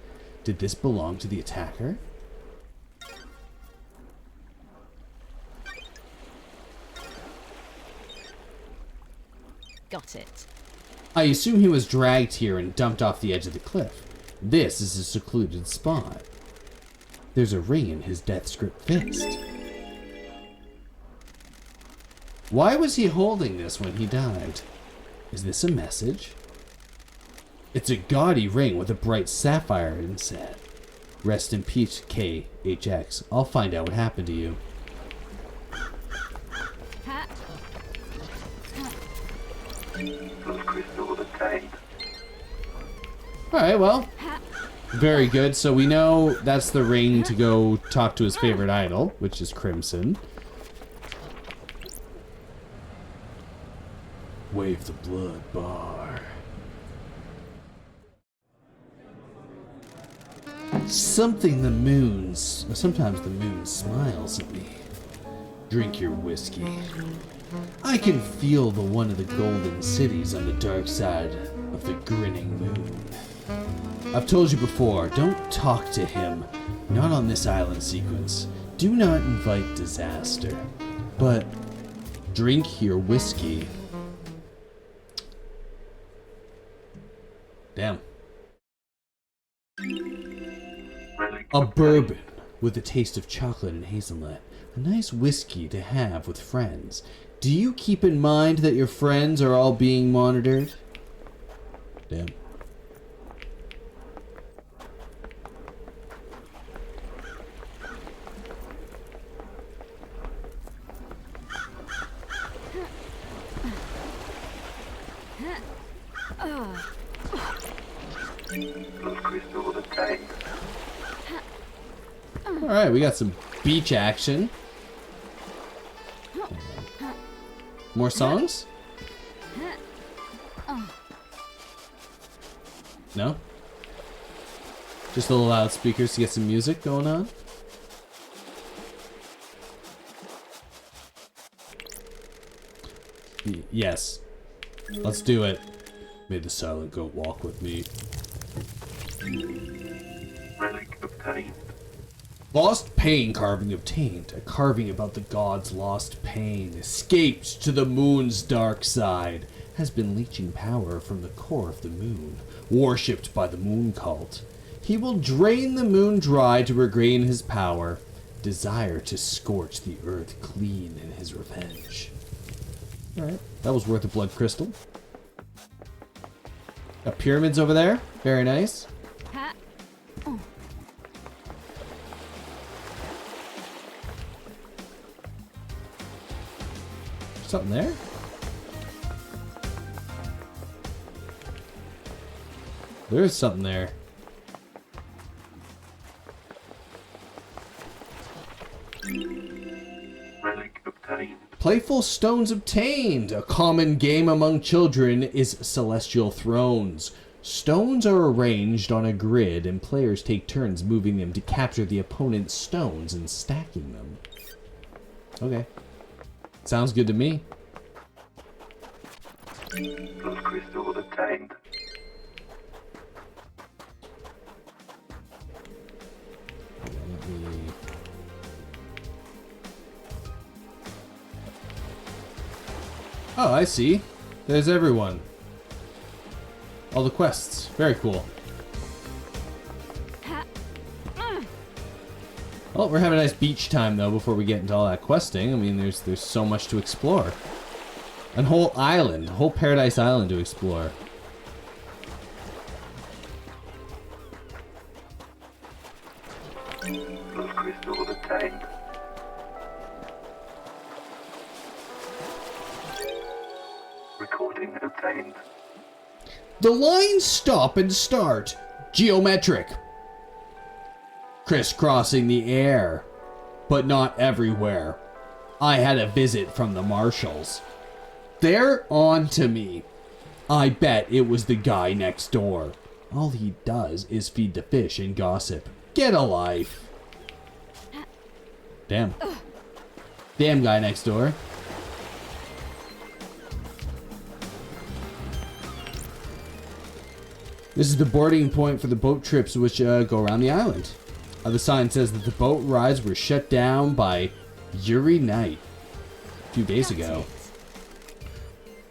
Did this belong to the attacker? Got it. I assume he was dragged here and dumped off the edge of the cliff. This is a secluded spot. There's a ring in his death's grip fist. Why was he holding this when he died? Is this a message? It's a gaudy ring with a bright sapphire inset. Rest in peace, KHX. I'll find out what happened to you. Ha. Those crystals obtained. Alright, well. Ha. Very good. So we know that's the ring to go talk to his favorite idol, which is Crimson. Wave the blood bar. Sometimes the moon smiles at me. Drink your whiskey. I can feel the one of the golden cities on the dark side of the grinning moon. I've told you before, don't talk to him. Not on this island sequence. Do not invite disaster. But drink your whiskey. Damn. A bourbon with a taste of chocolate and hazelnut. A nice whiskey to have with friends. Do you keep in mind that your friends are all being monitored? Damn. Those crystals obtained. Alright, we got some beach action. More songs? No? Just little loudspeakers to get some music going on? Yes. Let's do it. May the silent goat walk with me. Relic obtained. Lost pain carving obtained. A carving about the god's lost pain. Escaped to the moon's dark side. Has been leeching power from the core of the moon. Worshipped by the moon cult. He will drain the moon dry to regain his power. Desire to scorch the earth clean in his revenge. Alright, that was worth a blood crystal. Got pyramids over there. Very nice. Ha. Something there? There is something there. Relic obtained. Playful stones obtained. A common game among children is Celestial Thrones. Stones are arranged on a grid and players take turns moving them to capture the opponent's stones and stacking them. Okay. Sounds good to me. Those crystals obtained. Let me... Oh, I see. there's everyone. All the quests. Very cool. Well, we're having a nice beach time though before we get into all that questing. I mean, there's so much to explore. A whole island, a whole paradise island to explore. Love crystal obtained. Recording obtained. The lines stop and start. Geometric. Crisscrossing the air. But not everywhere. I had a visit from the marshals. They're on to me. I bet it was the guy next door. All he does is feed the fish and gossip. Get a life. Damn. Damn guy next door. This is the boarding point for the boat trips which go around the island. The sign says that the boat rides were shut down by Yuri Knight a few days ago.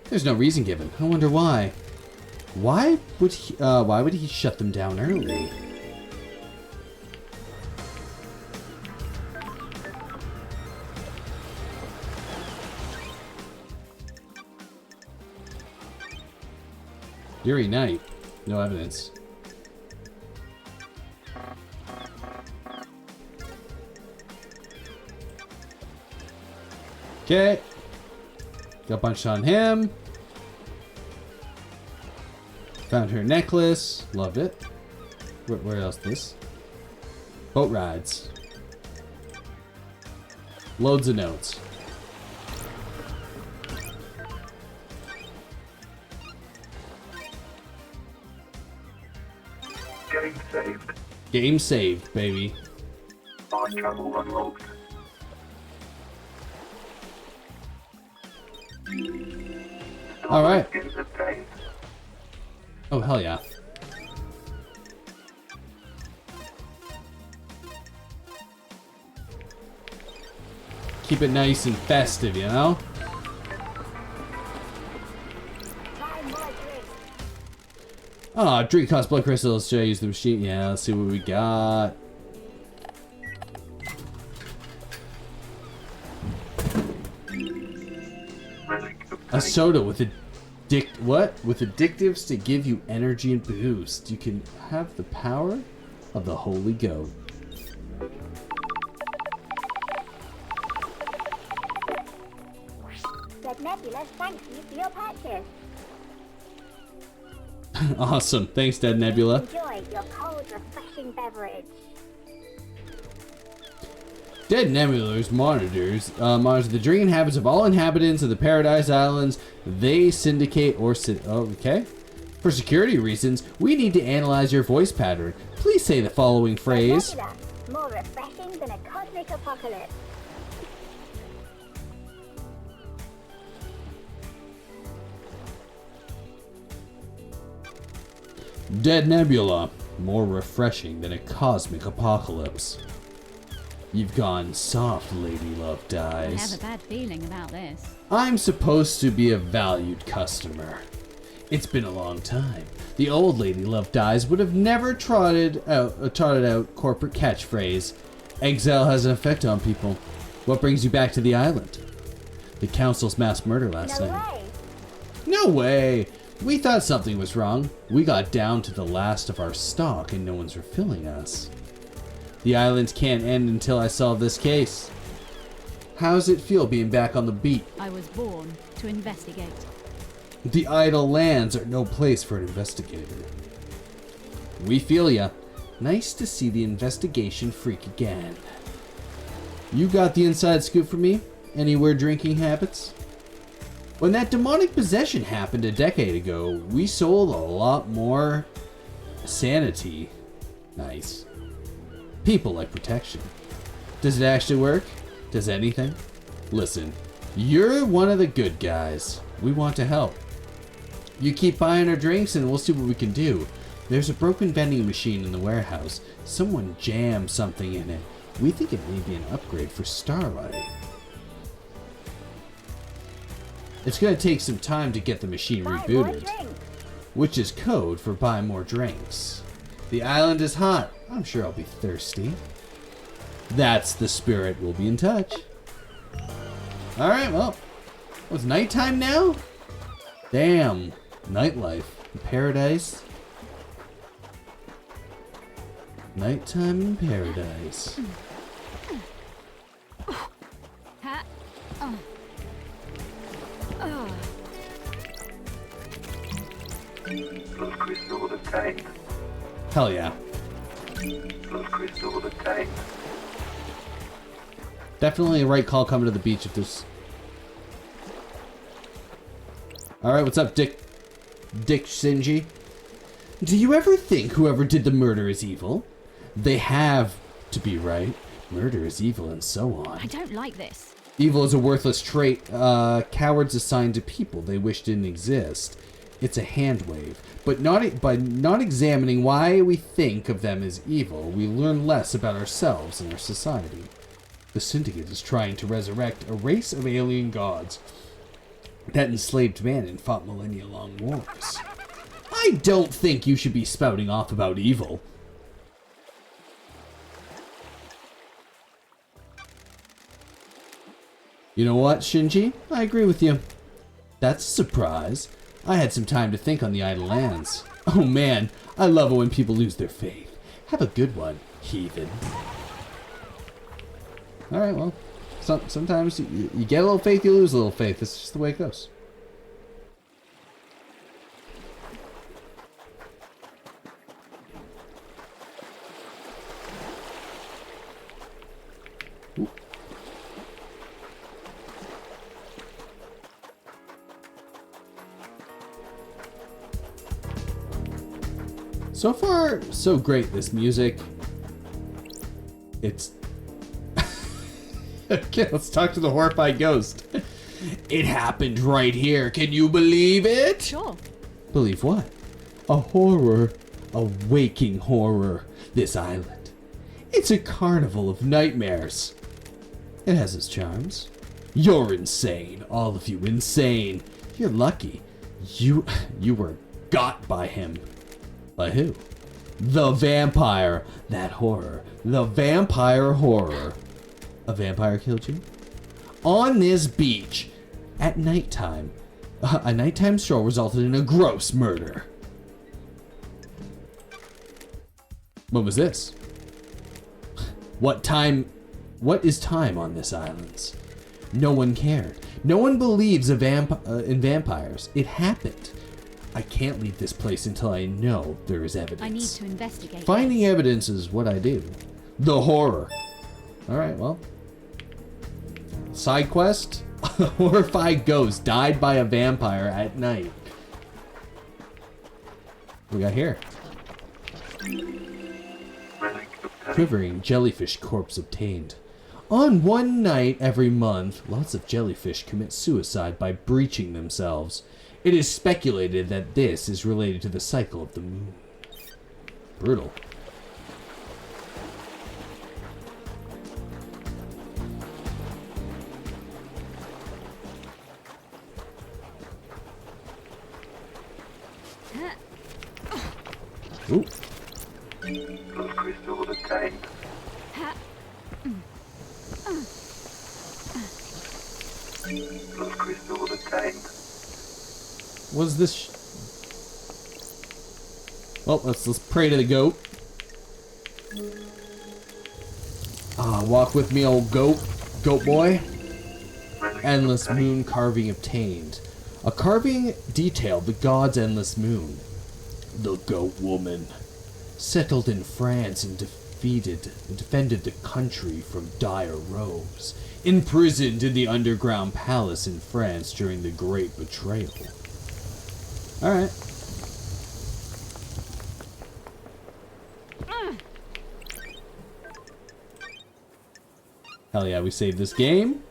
There's no reason given. I wonder why. Why would he shut them down early? Yuri Knight. No evidence. Okay. Got punched on him. Found her necklace. Loved it. Where else this? Boat rides. Loads of notes. Game saved. Game saved, baby. My travel unlocked. Alright. Skins obtained. Oh, hell yeah. Keep it nice and festive, you know? Ah, drink cost blood crystals. Should I use the machine? Yeah, let's see what we got. A soda with with addictives to give you energy and boost. You can have the power of the holy goat. Dead Nebula, thank you for your purchase. Awesome. Thanks, Dead Nebula. Enjoy your cold, refreshing beverage. Dead Nebula's monitors monitor the drinking habits of all inhabitants of the Paradise Islands. They syndicate or okay. For security reasons, we need to analyze your voice pattern. Please say the following phrase. Nebula, more refreshing than a cosmic apocalypse. Dead Nebula, more refreshing than a cosmic apocalypse. You've gone soft, Lady Love I Dies. have a bad feeling about this. I'm supposed to be a valued customer. It's been a long time. The old Lady Love Dies would have never trotted out corporate catchphrase. Exile has an effect on people. What brings you back to the island? The council's mass murder last No night. way. No way! We thought something was wrong. We got down to the last of our stock and no one's refilling us. The islands can't end until I solve this case. How's it feel being back on the beat? I was born to investigate. The idle lands are no place for an investigator. We feel ya. Nice to see the investigation freak again. You got the inside scoop for me? Any weird drinking habits? When that demonic possession happened a decade ago, we sold a lot more sanity. Nice. People like protection. Does it actually work? Does anything? Listen, you're one of the good guys. We want to help. You keep buying our drinks and we'll see what we can do. There's a broken vending machine in the warehouse. Someone jammed something in it. We think it may be an upgrade for Starlight. It's gonna take some time to get the machine Buy more rebooted, drinks. which is code for buy more drinks. The island is hot. I'm sure I'll be thirsty. That's the spirit. We'll be in touch. Alright, well. It's nighttime now? Damn. Nightlife. In paradise. Nighttime in paradise. Plus crystal attained. Hell yeah. Plus crystal attained. Definitely a right call coming to the beach if there's... Alright, what's up, Dick Shinji? Do you ever think whoever did the murder is evil? They have to be right. Murder is evil and so on. I don't like this. Evil is a worthless trait cowards assign to people they wish didn't exist. It's a hand wave. But by not examining why we think of them as evil, we learn less about ourselves and our society. The Syndicate is trying to resurrect a race of alien gods that enslaved man and fought millennia-long wars. I don't think you should be spouting off about evil. You know what, Shinji? I agree with you. That's a surprise. I had some time to think on the idle lands. Oh man, I love it when people lose their faith. Have a good one, heathen. Alright, well, sometimes you get a little faith, you lose a little faith. It's just the way it goes. Ooh. So far, so great, this music. It's... Okay, let's talk to the horrified ghost. It happened right here. Can you believe it? Sure. Believe what? A horror. A waking horror. This island. It's a carnival of nightmares. It has its charms. You're insane. All of you insane. You're lucky. You were got by him. By who? The vampire. That horror. The vampire horror. A vampire killed you? On this beach. At nighttime. A nighttime stroll resulted in a gross murder. When was this? What is time on this island? No one cared. No one believes in vampires. It happened. I can't leave this place until I know there is evidence. I need to investigate. Finding evidence is what I do. The horror. Alright, well. Side quest? A horrified ghost died by a vampire at night. What we got here? Relic obtained. Quivering jellyfish corpse obtained. On one night every month, lots of jellyfish commit suicide by breaching themselves. It is speculated that this is related to the cycle of the moon. Brutal. Ooh. Plus crystal obtained. Plus crystal obtained. What's this? Well, let's pray to the goat. Walk with me, old goat boy. Relic Endless obtained. moon carving obtained. A carving detailed the god's endless moon. The goat woman settled in France and defended the country from dire rogues. Imprisoned in the underground palace in France during the Great Betrayal. Alright. Hell yeah, we saved this game.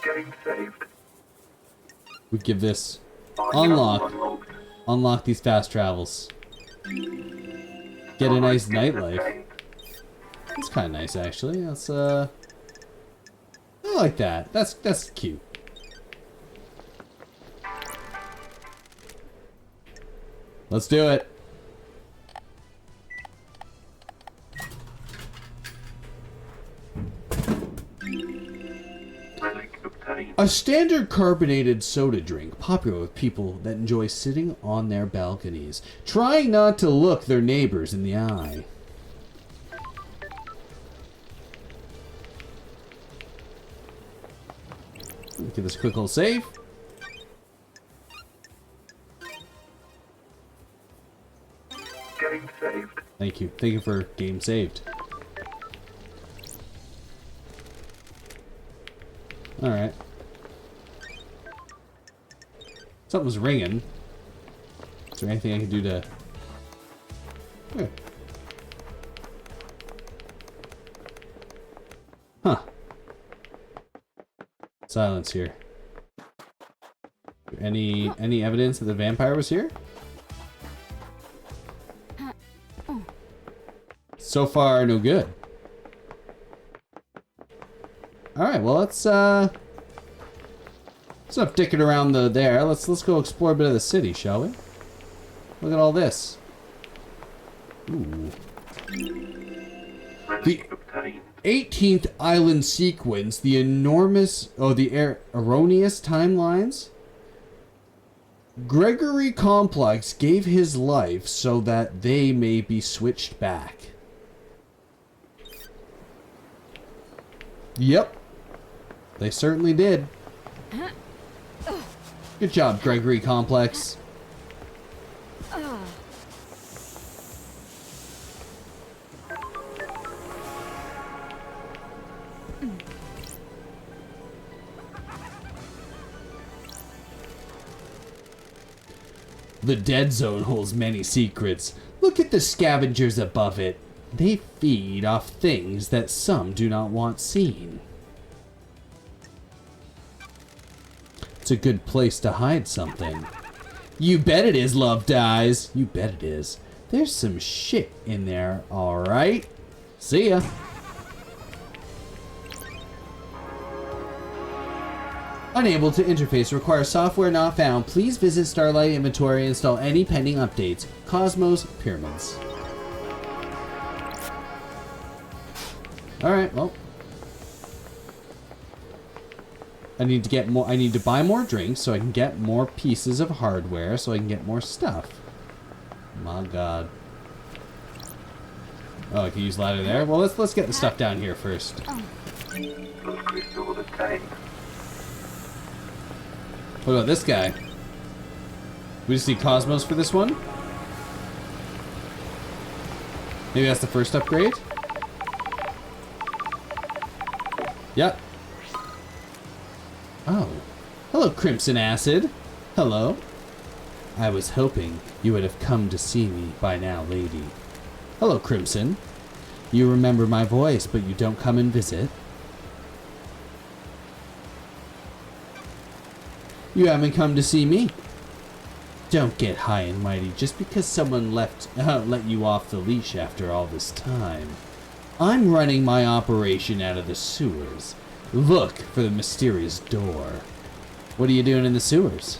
Game saved. We give this Fine unlock. travel unlocked. Unlock these fast travels. Get a nice nightlife. Obtained. It's kind of nice, actually. That's I like that. That's cute. Let's do it. Relic obtained. A standard carbonated soda drink, popular with people that enjoy sitting on their balconies, trying not to look their neighbors in the eye. Give this a quick little save. Game saved. Thank you. Thank you for game saved. Alright. Something's ringing. Is there anything I can do to... Here. Huh. Silence here. Any evidence that the vampire was here? So far, no good. Alright, well let's not dicking around there. Let's go explore a bit of the city, shall we? Look at all this. Ooh. The Relic obtained. 18th island sequence, the erroneous timelines. Gregory Complex gave his life so that they may be switched back. Yep. They certainly did. Good job, Gregory Complex. The dead zone holds many secrets. Look at the scavengers above it. They feed off things that some do not want seen. It's a good place to hide something. You bet it is, Love Dies. You bet it is. There's some shit in there, alright? See ya. Unable to interface. Requires software not found. Please visit Starlight Inventory and install any pending updates. Cosmos Pyramids. Alright, well. I need to buy more drinks so I can get more pieces of hardware so I can get more stuff. My god. Oh, I can use ladder there? Well, let's get the stuff down here first. Plus crystal obtained. What about this guy? We just need Cosmos for this one? Maybe that's the first upgrade? Yep. Oh. Hello, Crimson Acid. Hello. I was hoping you would have come to see me by now, lady. Hello, Crimson. You remember my voice, but you don't come and visit. You haven't come to see me. Don't get high and mighty just because someone let you off the leash after all this time. I'm running my operation out of the sewers. Look for the mysterious door. What are you doing in the sewers?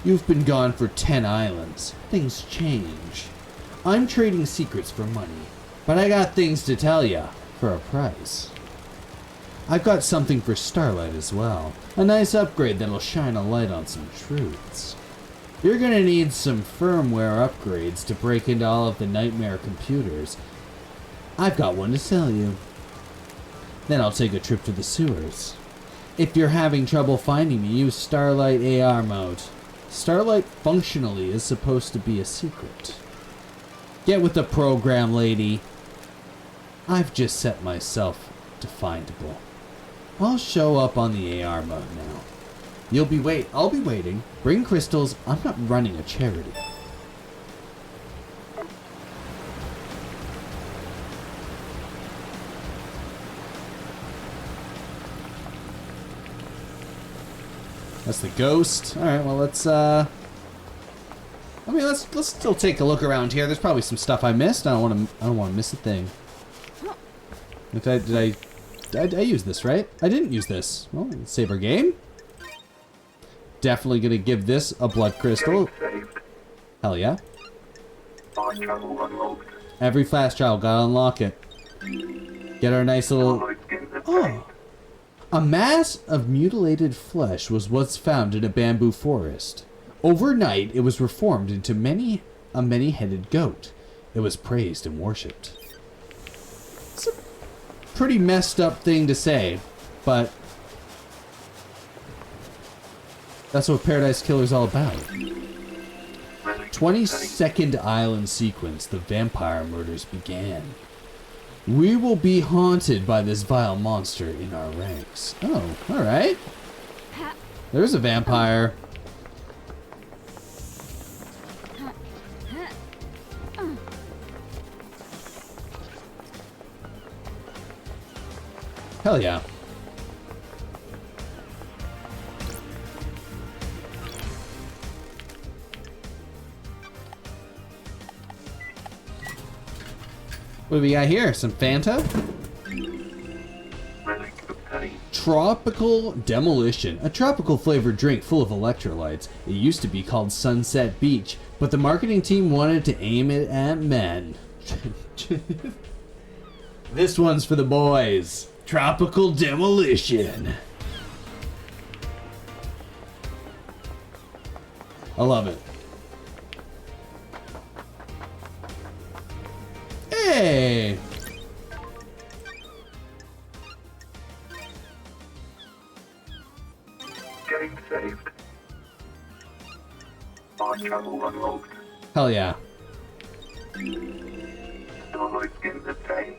You've been gone for 10 islands. Things change. I'm trading secrets for money, but I got things to tell ya for a price. I've got something for Starlight as well. A nice upgrade that'll shine a light on some truths. You're gonna need some firmware upgrades to break into all of the nightmare computers. I've got one to sell you. Then I'll take a trip to the sewers. If you're having trouble finding me, use Starlight AR mode. Starlight functionally is supposed to be a secret. Get with the program, lady. I've just set myself to findable. I'll show up on the AR mode now. I'll be waiting. Bring crystals. I'm not running a charity. That's the ghost. Alright, well let's let's still take a look around here. There's probably some stuff I missed. I don't wanna miss a thing. Did I use this, right? I didn't use this. Well, let's save our game. Definitely gonna give this a blood crystal. Game saved. Hell yeah. Fast travel unlocked. Every fast travel, gotta unlock it. Get our nice little... Starlight skins obtained. Oh! A mass of mutilated flesh was once found in a bamboo forest. Overnight, it was reformed into a many-headed goat. It was praised and worshipped. It's a pretty messed up thing to say, but that's what Paradise Killer's all about. 22nd island sequence, the vampire murders began. We will be haunted by this vile monster in our ranks. Oh, alright. There's a vampire. Hell yeah. What do we got here? Some Fanta? Relic obtained. Tropical Demolition. A tropical flavored drink full of electrolytes. It used to be called Sunset Beach, but the marketing team wanted to aim it at men. This one's for the boys. Tropical Demolition. I love it. Hey! Getting saved. Fast travel unlocked. Hell yeah. Starlight skins obtained.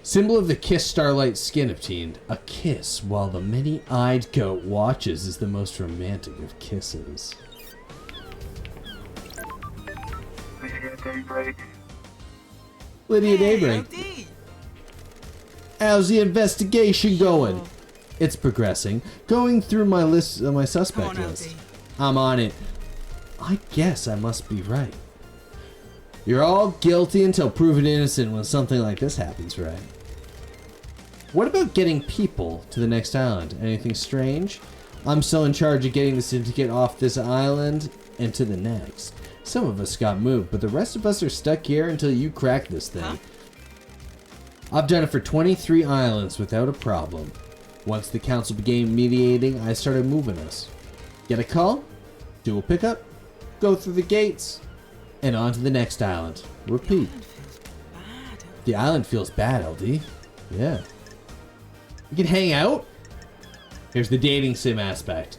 Symbol of the Kiss Starlight skin obtained. A kiss while the many-eyed goat watches is the most romantic of kisses. Lydia Daybreak. Lydia Daybreak. LD. How's the investigation going? It's progressing. Going through my list, my Come suspect on, list. LD. I'm on it. I guess I must be right. You're all guilty until proven innocent when something like this happens, right? What about getting people to the next island? Anything strange? I'm still in charge of getting the syndicate off this island and to the next. Some of us got moved, but the rest of us are stuck here until you crack this thing. Huh? I've done it for 23 islands without a problem. Once the council began mediating, I started moving us. Get a call, do a pickup, go through the gates, and on to the next island. Repeat. The island feels bad, LD. Yeah. You can hang out? Here's the dating sim aspect.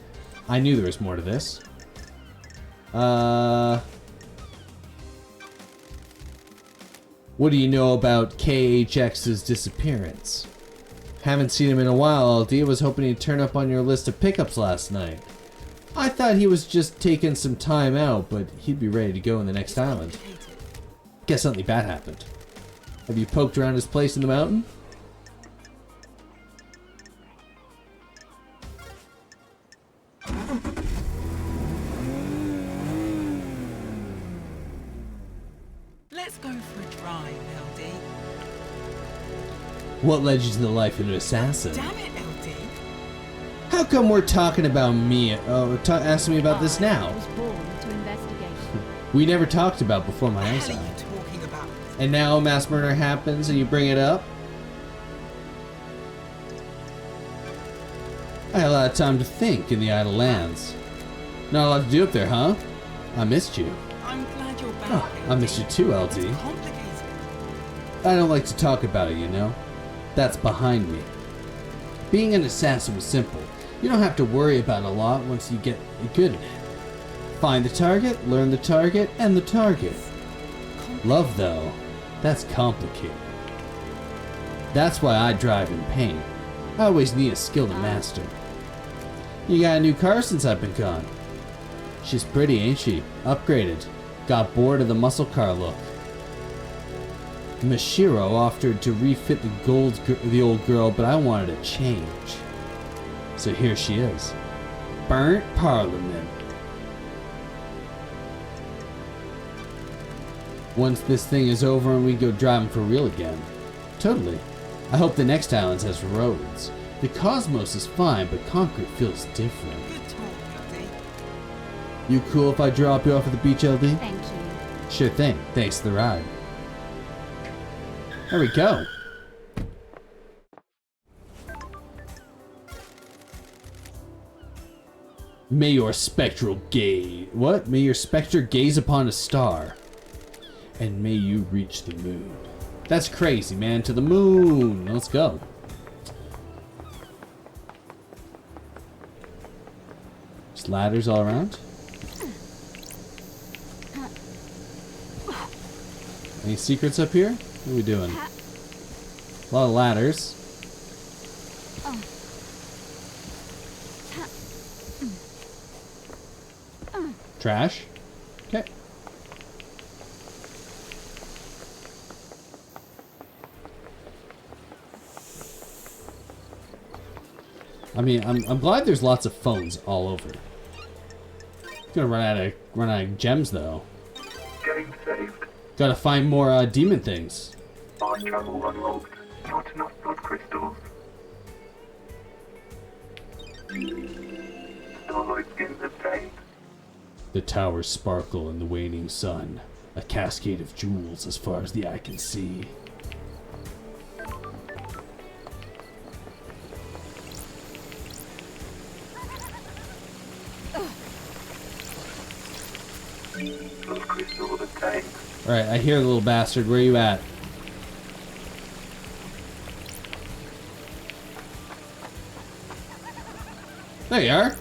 I knew there was more to this. What do you know about KHX's disappearance? Haven't seen him in a while, LD. Was hoping he'd turn up on your list of pickups last night. I thought he was just taking some time out, but he'd be ready to go in the next island. Guess something bad happened. Have you poked around his place in the mountain? Let's go for a drive, LD. What led you to the life of an assassin? Damn it, LD. How come we're talking about me? Asking me about this I now. was born to investigate. We never talked about before my What eyes the hell are on. you talking about? And now a mass murder happens and you bring it up? I had a lot of time to think in the idle lands. Not a lot to do up there, huh? I missed you. I'm glad you're back. Oh, I missed you too, LD. It's complicated. I don't like to talk about it, you know? That's behind me. Being an assassin was simple. You don't have to worry about a lot once you get good at it. Find the target, learn the target, and the target. Love, though, that's complicated. That's why I drive and paint. I always need a skill to master. You got a new car since I've been gone. She's pretty, ain't she? Upgraded. Got bored of the muscle car look. Mashiro offered to refit the old girl, but I wanted a change. So here she is. Burnt Parliament. Once this thing is over and we go driving for real again. Totally. I hope the next island has roads. The cosmos is fine, but concrete feels different. Good talk, LD. You cool if I drop you off at the beach, LD? Thank you. Sure thing. Thanks for the ride. There we go. May your spectral gaze... What? May your spectre gaze upon a star. And may you reach the moon. That's crazy, man. To the moon. Let's go. Just ladders all around. Any secrets up here? What are we doing? A lot of ladders. Trash. Okay. I mean, I'm glad there's lots of phones all over. Gonna run out of gems though. Game saved. Gotta find more demon things. Fast travel unlocked. Not enough blood crystals. Starlight skins obtained. The towers sparkle in the waning sun, a cascade of jewels as far as the eye can see. Blood crystals obtained. Alright, I hear the little bastard. Where you at? There you are.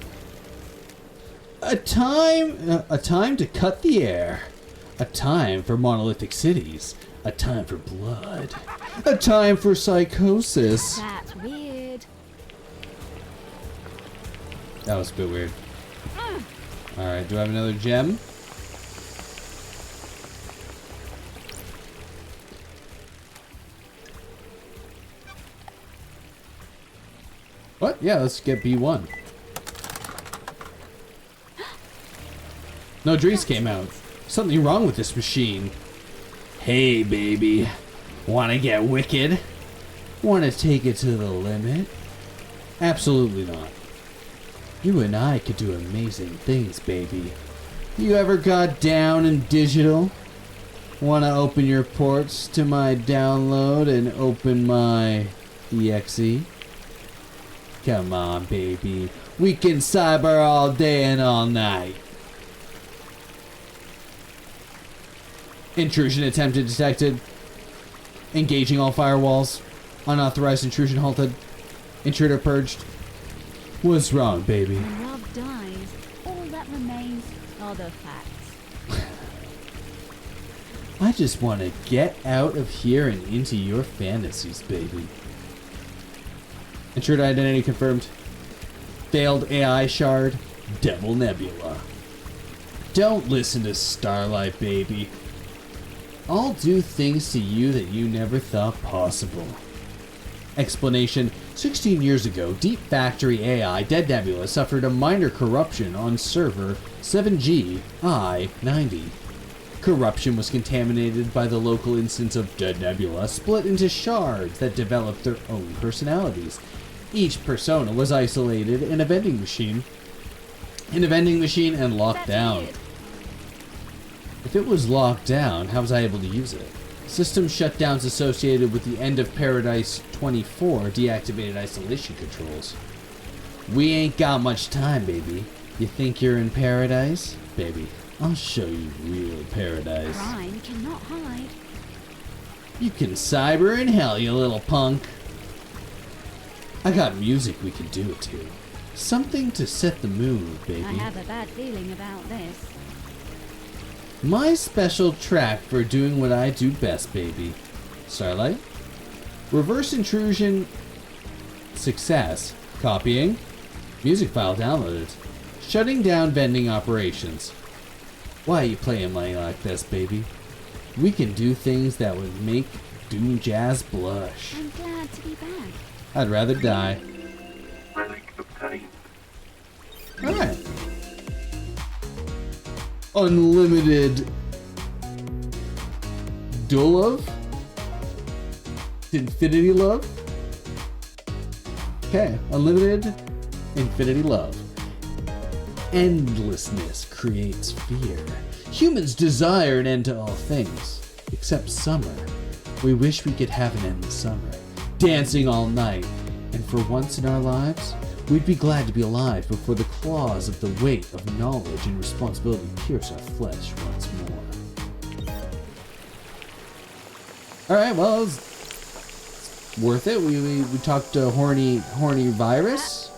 A time to cut the air. A time for monolithic cities. A time for blood. A time for psychosis. That's weird. That was a bit weird. Alright, do I have another gem? What? Yeah, let's get B1. No, Drees came out. Something wrong with this machine. Hey, baby. Wanna get wicked? Wanna take it to the limit? Absolutely not. You and I could do amazing things, baby. You ever got down in digital? Wanna open your ports to my download and open my EXE? Come on, baby. We can cyber all day and all night. Intrusion attempted detected. Engaging all firewalls. Unauthorized intrusion halted. Intruder purged. What's wrong, baby? When love dies, all that remains are the facts. I just want to get out of here and into your fantasies, baby. Intruder identity confirmed. Failed AI shard. Devil Nebula. Don't listen to Starlight, baby. I'll do things to you that you never thought possible. Explanation. 16 years ago, Deep Factory AI Dead Nebula suffered a minor corruption on server 7G I-90. Corruption was contaminated by the local instance of Dead Nebula, split into shards that developed their own personalities. Each persona was isolated in a vending machine and locked down. Weird. If it was locked down, how was I able to use it? System shutdowns associated with the end of Paradise 24 deactivated isolation controls. We ain't got much time, baby. You think you're in paradise? Baby, I'll show you real paradise. Crime cannot hide. You can cyber in hell, you little punk. I got music we can do it to. Something to set the mood, baby. I have a bad feeling about this. My special track for doing what I do best, baby. Starlight. Reverse intrusion. Success. Copying. Music file downloaded. Shutting down vending operations. Why are you playing money like this, baby? We can do things that would make Doom Jazz blush. I'm glad to be back. I'd rather die. Relic obtained. Alright. Unlimited dual love? Infinity love? Okay, unlimited infinity love. Endlessness creates fear. Humans desire an end to all things, except summer. We wish we could have an endless summer, dancing all night, and for once in our lives, we'd be glad to be alive before the claws of the weight of knowledge and responsibility pierce our flesh once more. Alright, well, it's worth it. We talked to horny virus.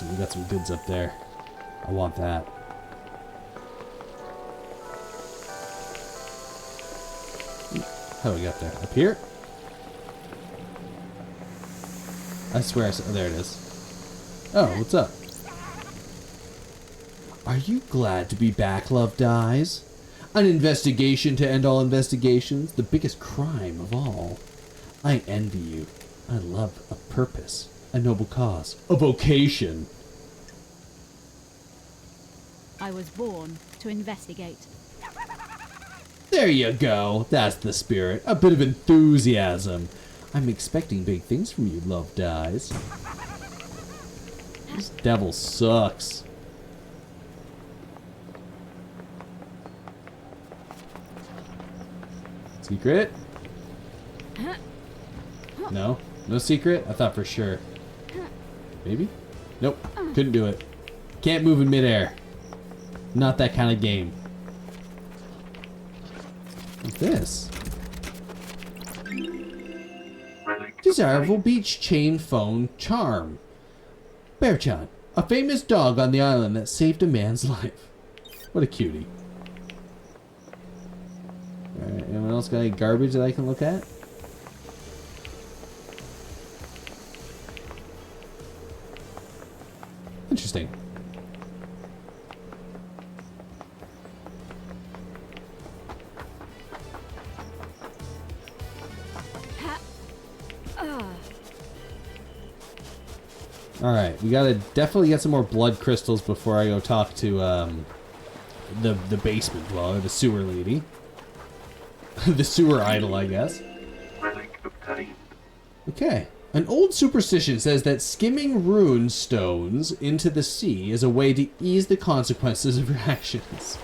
We got some goods up there. I want that. How do we get there? Up here? I swear I saw. Oh, there it is. Oh, what's up? Are you glad to be back, Love Dies? An investigation to end all investigations, the biggest crime of all. I envy you. I love a purpose, a noble cause, a vocation. I was born to investigate. There you go. That's the spirit. A bit of enthusiasm. I'm expecting big things from you, Love Dies. This devil sucks. Secret? No? No secret? I thought for sure. Maybe? Nope. Couldn't do it. Can't move in midair. Not that kind of game. What's this? Desirable beach chain phone charm. Bearchan, a famous dog on the island that saved a man's life. What a cutie. Alright, anyone else got any garbage that I can look at? Interesting. Alright, we gotta definitely get some more blood crystals before I go talk to the basement dweller, the sewer lady. The sewer idol, I guess. Okay. An old superstition says that skimming rune stones into the sea is a way to ease the consequences of your actions.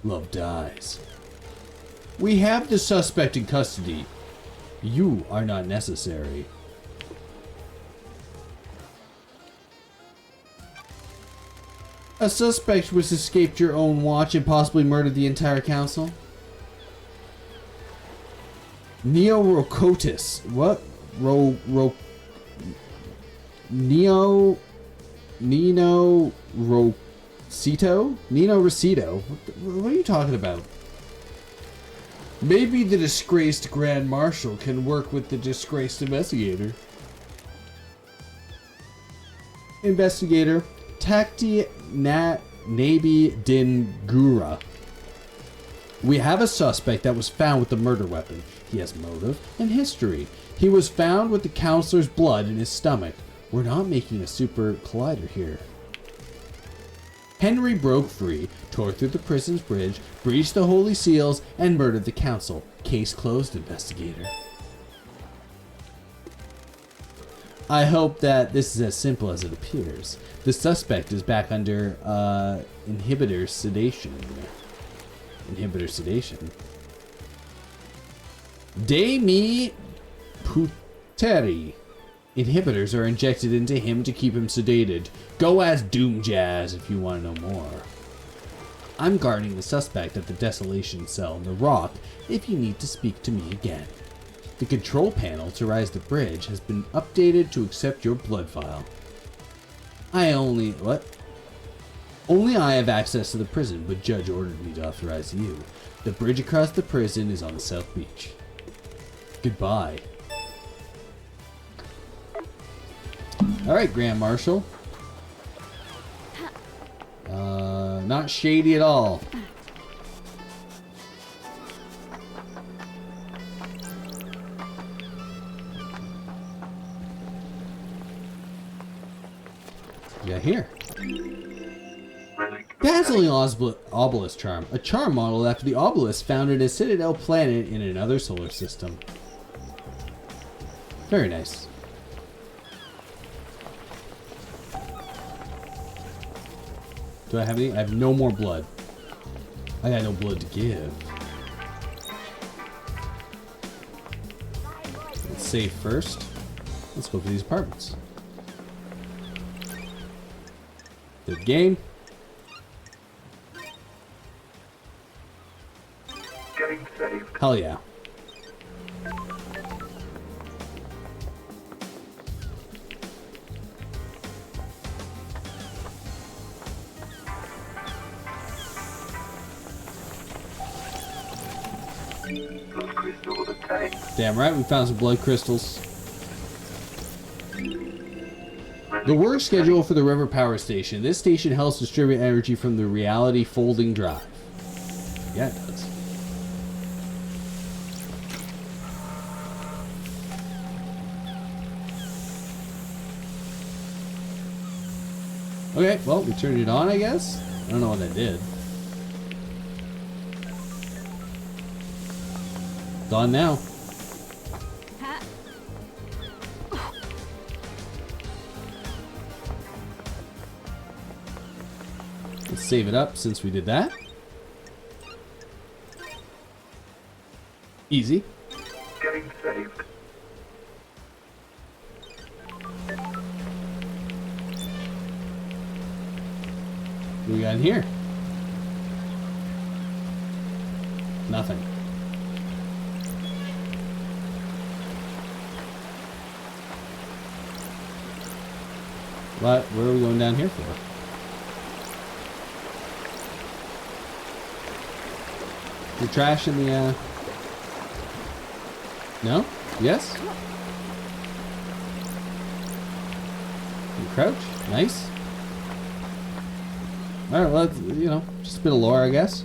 Love Dies. We have the suspect in custody. You are not necessary. A suspect was escaped your own watch and possibly murdered the entire council? Neo Rocotis. What? Nino Rosito? Nino Rosito? What are you talking about? Maybe the disgraced Grand Marshal can work with the disgraced investigator. Investigator Takti Nabi Dingura. We have a suspect that was found with the murder weapon. He has motive and history. He was found with the counselor's blood in his stomach. We're not making a super collider here. Henry broke free, tore through the prison's bridge, breached the holy seals, and murdered the council. Case closed, investigator. I hope that this is as simple as it appears. The suspect is back under inhibitor sedation. Inhibitor sedation. De mi puteri. Inhibitors are injected into him to keep him sedated. Go ask Doom Jazz if you want to know more. I'm guarding the suspect at the desolation cell in the rock if you need to speak to me again. The control panel to rise the bridge has been updated to accept your blood file. Only I have access to the prison, but Judge ordered me to authorize you. The bridge across the prison is on the South Beach. Goodbye. Alright, Grand Marshal. Not shady at all. We got here. Relic of Dazzling obelisk charm. A charm model after the obelisk found in a Citadel planet in another solar system. Very nice. Do I have any? I have no more blood. I got no blood to give. Let's save first. Let's go for these apartments. Good game. getting saved. Hell yeah. Those crystals obtained. Damn right, we found some blood crystals. The work schedule for the river power station. This station helps distribute energy from the reality folding drive. Yeah, it does. Okay, well, we turned it on, I guess. I don't know what that did. It's on now. Let's save it up since we did that. Easy. Getting saved. What we got in here? Nothing. What? Where are we going down here for? The trash in the, No? Yes? You crouch? Nice. Alright, well, that's, you know, just a bit of lore, I guess.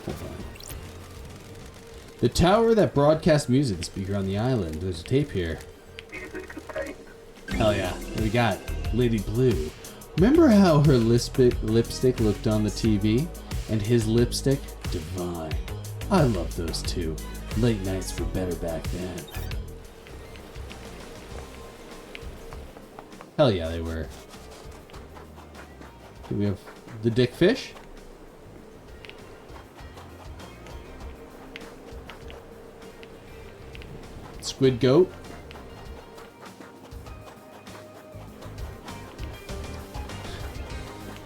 Hold on. The tower that broadcasts music speaker on the island. There's a tape here. Music obtained. Hell yeah. What do we got? Lady Blue. Remember how her lipstick looked on the TV? And his lipstick? Divine. I love those two. Late nights were better back then. Hell yeah, they were. Do we have the dick fish? Squid goat.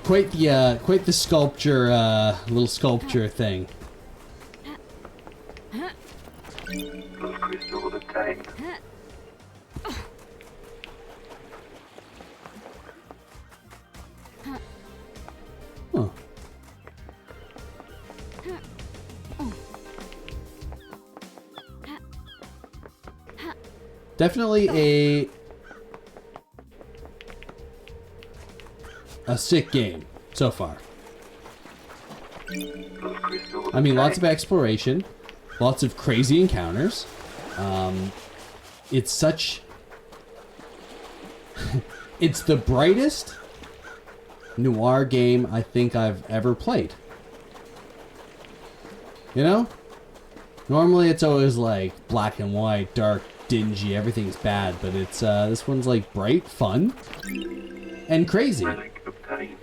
Quite the sculpture, little sculpture thing. Those crystals obtained. Huh. Definitely a sick game so far. Those crystals I mean, lots of obtained. exploration, lots of crazy encounters. It's such... it's the brightest noir game I think I've ever played. You know? Normally it's always like black and white, dark, dingy, everything's bad, but it's this one's like bright, fun, and crazy. Relic obtained.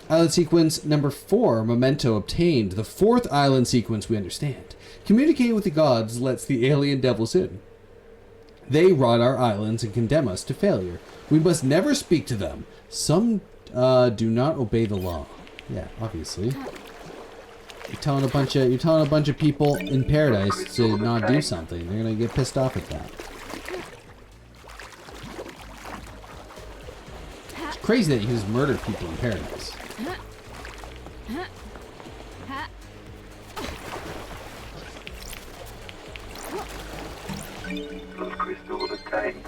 Island sequence number 4, memento obtained. The 4th island sequence we understand. Communicating with the gods lets the alien devils in. They rot our islands and condemn us to failure. We must never speak to them. Some do not obey the law. Yeah, obviously. You're telling a bunch of people in paradise to not do something. They're gonna get pissed off at that. It's crazy that you can just murder people in paradise. Those crystals obtained.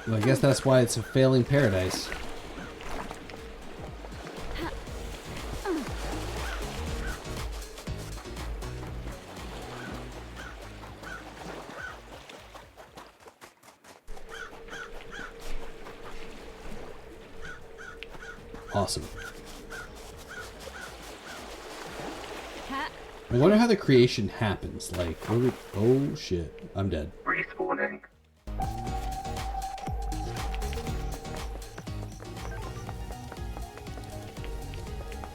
Well, I guess that's why it's a failing paradise. Awesome. Ha. I wonder how the creation happens. Like, what do we... Oh, shit. I'm dead. Respawning.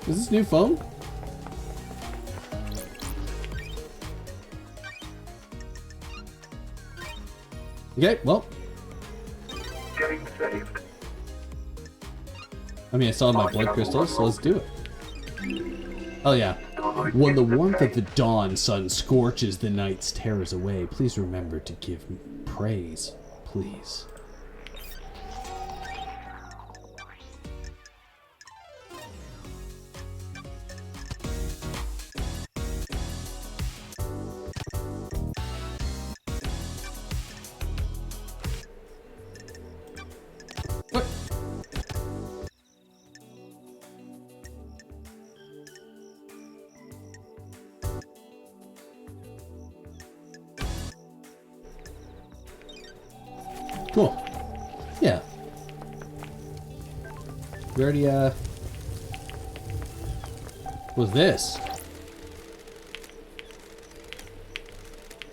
Is this new phone? Okay, well. Getting saved. I mean, I saw my blood crystals, so let's do it. Oh yeah. When the warmth of the dawn sun scorches the night's terrors away, please remember to give praise, please. What? Cool. Yeah. We already, what's this?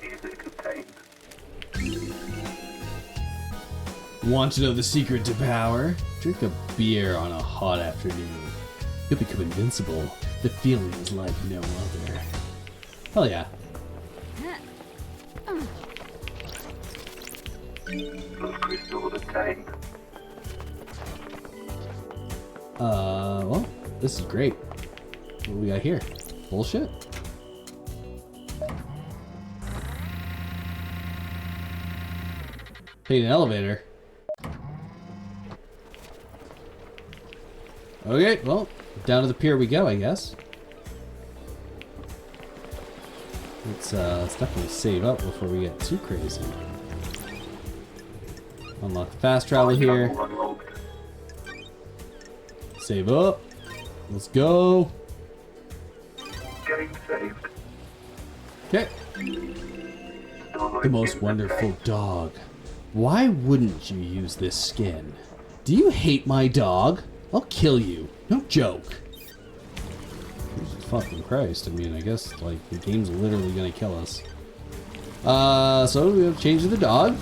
Music obtained. Want to know the secret to power? Drink a beer on a hot afternoon. You'll become invincible. The feeling is like no other. Hell yeah. Blood crystals obtained. Well, this is great. What do we got here? Bullshit? Take an elevator. Okay, well, down to the pier we go, I guess. Let's definitely save up before we get too crazy. Unlock fast travel here. Unlocked. Save up. Let's go. Getting saved. Okay. The most wonderful dog. Why wouldn't you use this skin? Do you hate my dog? I'll kill you. No joke. Jesus fucking Christ. I mean, I guess, like, the game's literally gonna kill us. So we have changed the dog.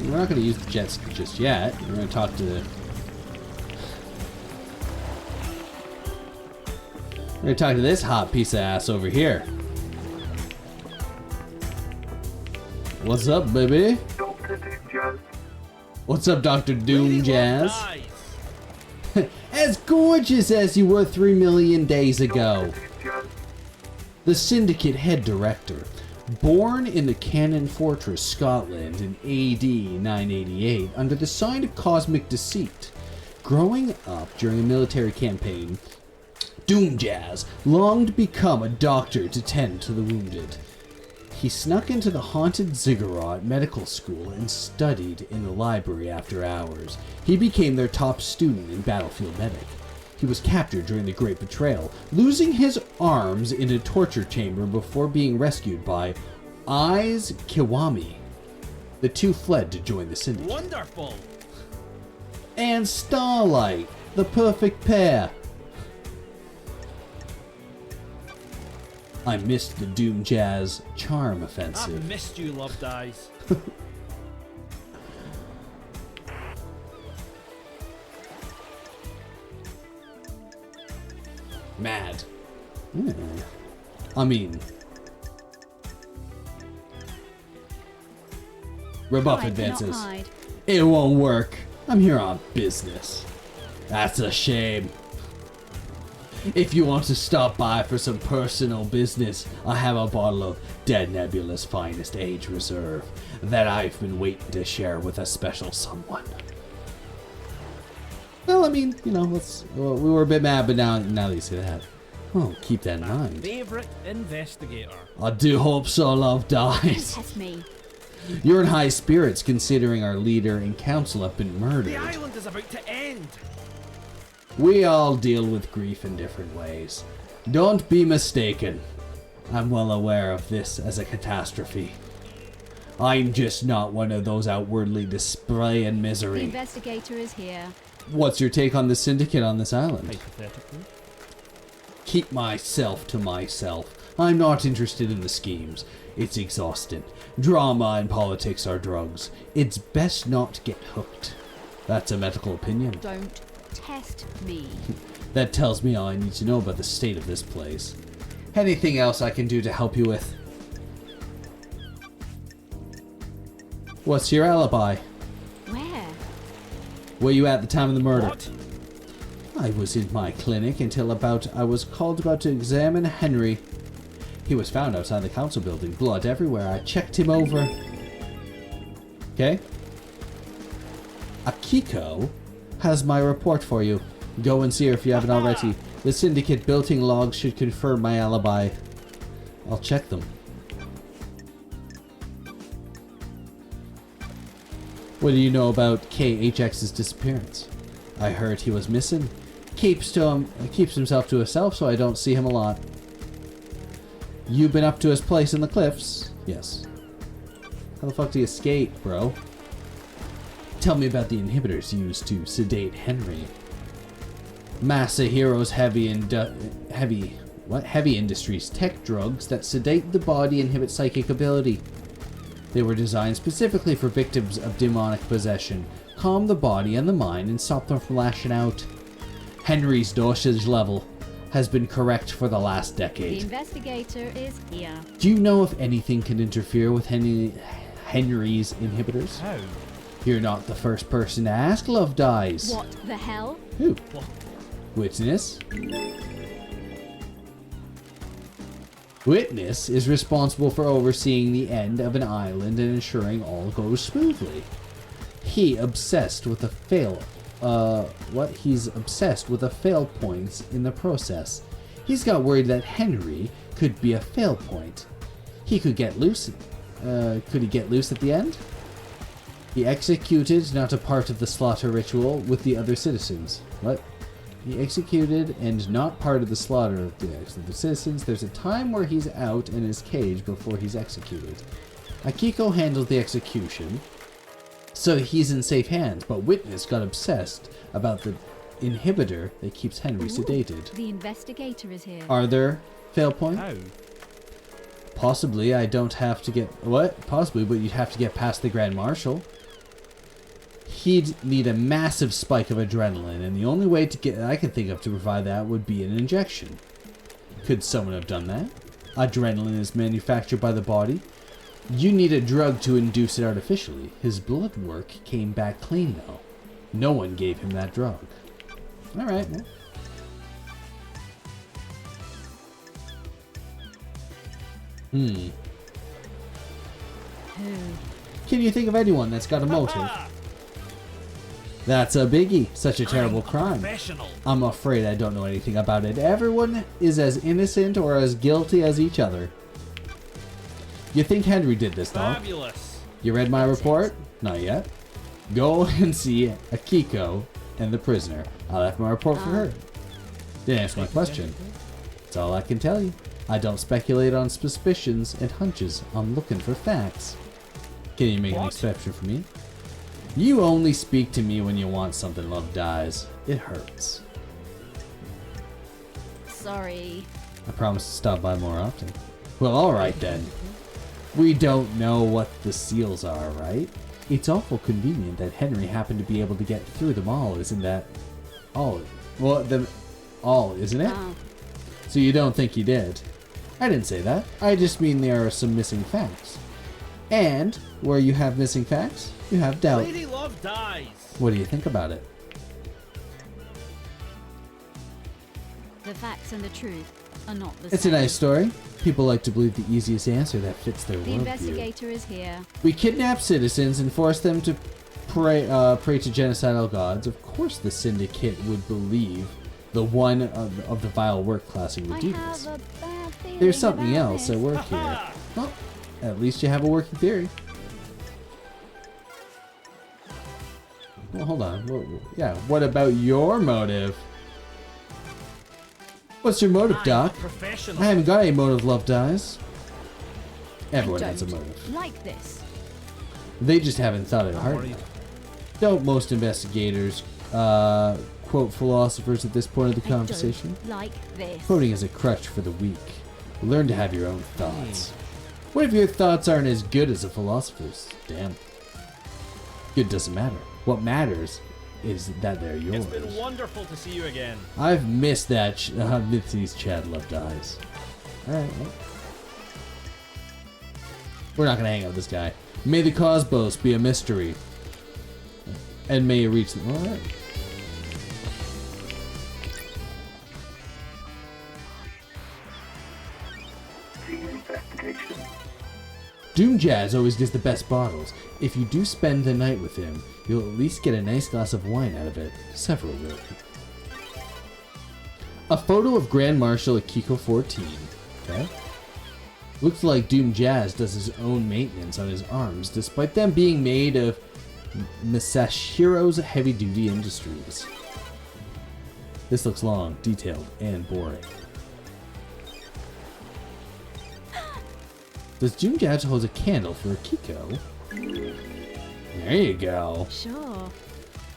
We're not gonna use the jet ski just yet. We're gonna talk to... We're gonna talk to this hot piece of ass over here. What's up, baby? Dr. Doomjazz. What's up, Dr. Doom Jazz? As gorgeous as you were 3 million days ago. Doomjazz. The Syndicate head director. Born in the Cannon Fortress, Scotland in AD 988 under the sign of cosmic deceit. Growing up during a military campaign, Doomjazz longed to become a doctor to tend to the wounded. He snuck into the haunted ziggurat medical school and studied in the library after hours. He became their top student in battlefield medic. He was captured during the Great Betrayal, losing his arms in a torture chamber before being rescued by Eyes Kiwami. The two fled to join the Syndicate. Wonderful! And Starlight, the perfect pair. I missed the Doomjazz charm offensive. I've missed you, Loved Eyes. Mad. I mean... Rebuff Hide, cannot advances. hide. It won't work. I'm here on business. That's a shame. If you want to stop by for some personal business, I have a bottle of Dead Nebula's finest age reserve that I've been waiting to share with a special someone. Well, I mean, you know, we were a bit mad, but now that you say that, well, keep that in mind. Favorite investigator. I do hope so, Love Dies. Test me. You're in high spirits considering our leader and council have been The murdered. island is about to end. We all deal with grief in different ways. Don't be mistaken. I'm well aware of this as a catastrophe. I'm just not one of those outwardly displaying The misery. investigator is here. What's your take on the syndicate on this island? Hypothetically. Keep myself to myself. I'm not interested in the schemes. It's exhausting. Drama and politics are drugs. It's best not to get hooked. That's a medical opinion. Don't test me. That tells me all I need to know about the state of this place. Anything else I can do to help you with? What's your alibi? Where? Were you at the time of the murder? What? I was in my clinic until I was called about to examine Henry. He was found outside the council building, blood everywhere. I checked him over. Okay. Akiko has my report for you. Go and see her if you haven't already. The syndicate building logs should confirm my alibi. I'll check them. What do you know about KHX's disappearance? I heard he was missing. Keeps himself to himself, so I don't see him a lot. You've been up to his place in the cliffs? Yes. How the fuck do you skate, bro? Tell me about the inhibitors used to sedate Henry. Masahiro's heavy industries tech drugs that sedate the body inhibit psychic ability. They were designed specifically for victims of demonic possession, calm the body and the mind and stop them from lashing out. Henry's dosage level has been correct for the last The decade. investigator is here. Do you know if anything can interfere with Henry's inhibitors? How? You're not the first person to ask, Love Dies. What the hell? Who? What? Witness? Witness is responsible for overseeing the end of an island and ensuring all goes smoothly. He's obsessed with the fail points in the process. He's got worried that Henry could be a fail point. He could get loose. Could he get loose at the end? He executed, not a part of the slaughter ritual, with the other citizens. What? He executed and not part of the slaughter of the citizens. There's a time where he's out in his cage before he's executed. Akiko handled the execution, so he's in safe hands, but Witness got obsessed about the inhibitor that keeps Henry sedated. The investigator is here. Are there fail points? How? Possibly. I don't have to get... What? Possibly, but you'd have to get past the Grand Marshal. He'd need a massive spike of adrenaline, and the only way I can think of to provide that would be an injection. Could someone have done that? Adrenaline is manufactured by the body. You need a drug to induce it artificially. His blood work came back clean, though. No one gave him that drug. Alright, well. Who? Can you think of anyone that's got a motive? That's a biggie. Such a terrible crime. Professional. I'm afraid I don't know anything about it. Everyone is as innocent or as guilty as each other. You think Henry did this, though? Fabulous. You read my report? Not yet. Go and see Akiko and the prisoner. I left my report for her. Didn't answer my question. That's all I can tell you. I don't speculate on suspicions and hunches. I'm looking for facts. Can you make an exception for me? You only speak to me when you want something. Love Dies. It hurts. Sorry. I promise to stop by more often. Well, alright then. We don't know what the seals are, right? It's awful convenient that Henry happened to be able to get through them all, isn't that? All. Well, isn't it? So you don't think he did? I didn't say that. I just mean there are some missing facts. And where you have missing facts, you have doubt. Lady Love Dies. What do you think about it? The facts and the truth are not the It's same. a nice story. People like to believe the easiest answer that fits their The worldview. investigator is here. We kidnap citizens and force them to pray to genocidal gods. Of course the syndicate would believe the one of the vile work class who would I do have this. a bad feeling There's something about else this. at work here. Well, at least you have a working theory. Well, hold on. Yeah, what about your motive? What's your motive, Doc? Professional. I haven't got any motive, Love Dies. I Everyone has a don't motive. like this. They just haven't thought it hard worry. enough. Don't most investigators quote philosophers at this point of the conversation? Don't like this. Quoting is a crutch for the weak. Learn to have your own thoughts. What if your thoughts aren't as good as a philosopher's? Damn. Good doesn't matter. What matters is that they're yours. It's been wonderful to see you again. I've missed that. I've missed these Chad Love Dies. Alright, well. We're not gonna hang out with this guy. May the cosmos be a mystery. And may it reach them. Alright. Team investigation. Doom Jazz always gets the best bottles. If you do spend the night with him, you'll at least get a nice glass of wine out of it. Several will. A photo of Grand Marshal Akiko 14. Okay. Looks like Doom Jazz does his own maintenance on his arms, despite them being made of Masashiro's Heavy Duty Industries. This looks long, detailed, and boring. Does Doom Jazz hold a candle for Akiko? There you go. Sure.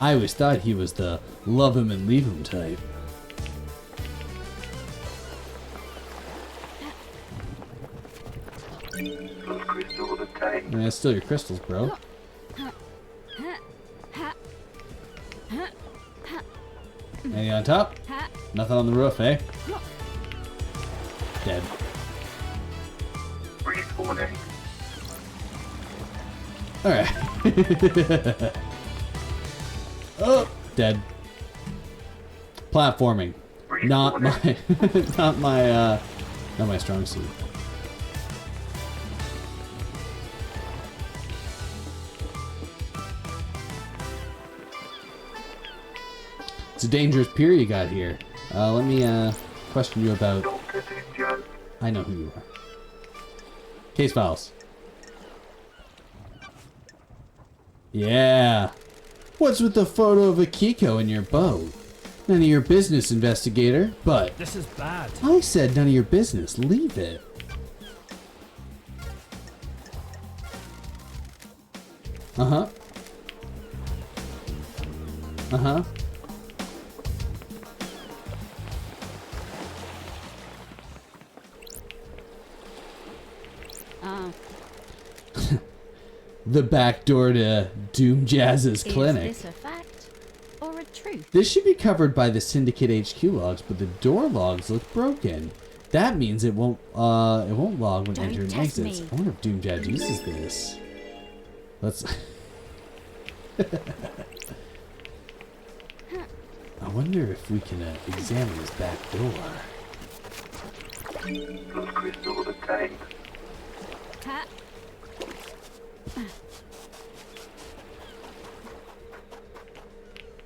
I always thought he was the love him and leave him type. Blood crystal obtained. That's still your crystals, bro. Anything on top? Nothing on the roof, eh? Dead. Brief warning. Alright. Oh! Dead. Platforming. Brief Not warning. my, not my strong suit. It's a dangerous pier you got here. Let me, question you about... Dr. Doom Jazz. I know who you are. Case files. Yeah. What's with the photo of Akiko in your boat? None of your business, investigator. But This is bad. I said none of your business. Leave it. Uh-huh. Uh-huh. The back door to Doom Jazz's clinic. Is this a fact or a truth? This should be covered by the Syndicate HQ logs, but the door logs look broken. That means it won't log when Don't entering test exits. me. I wonder if Doom Jazz uses this. Let's. I wonder if we can examine his back door. Blood crystal obtained. Ha.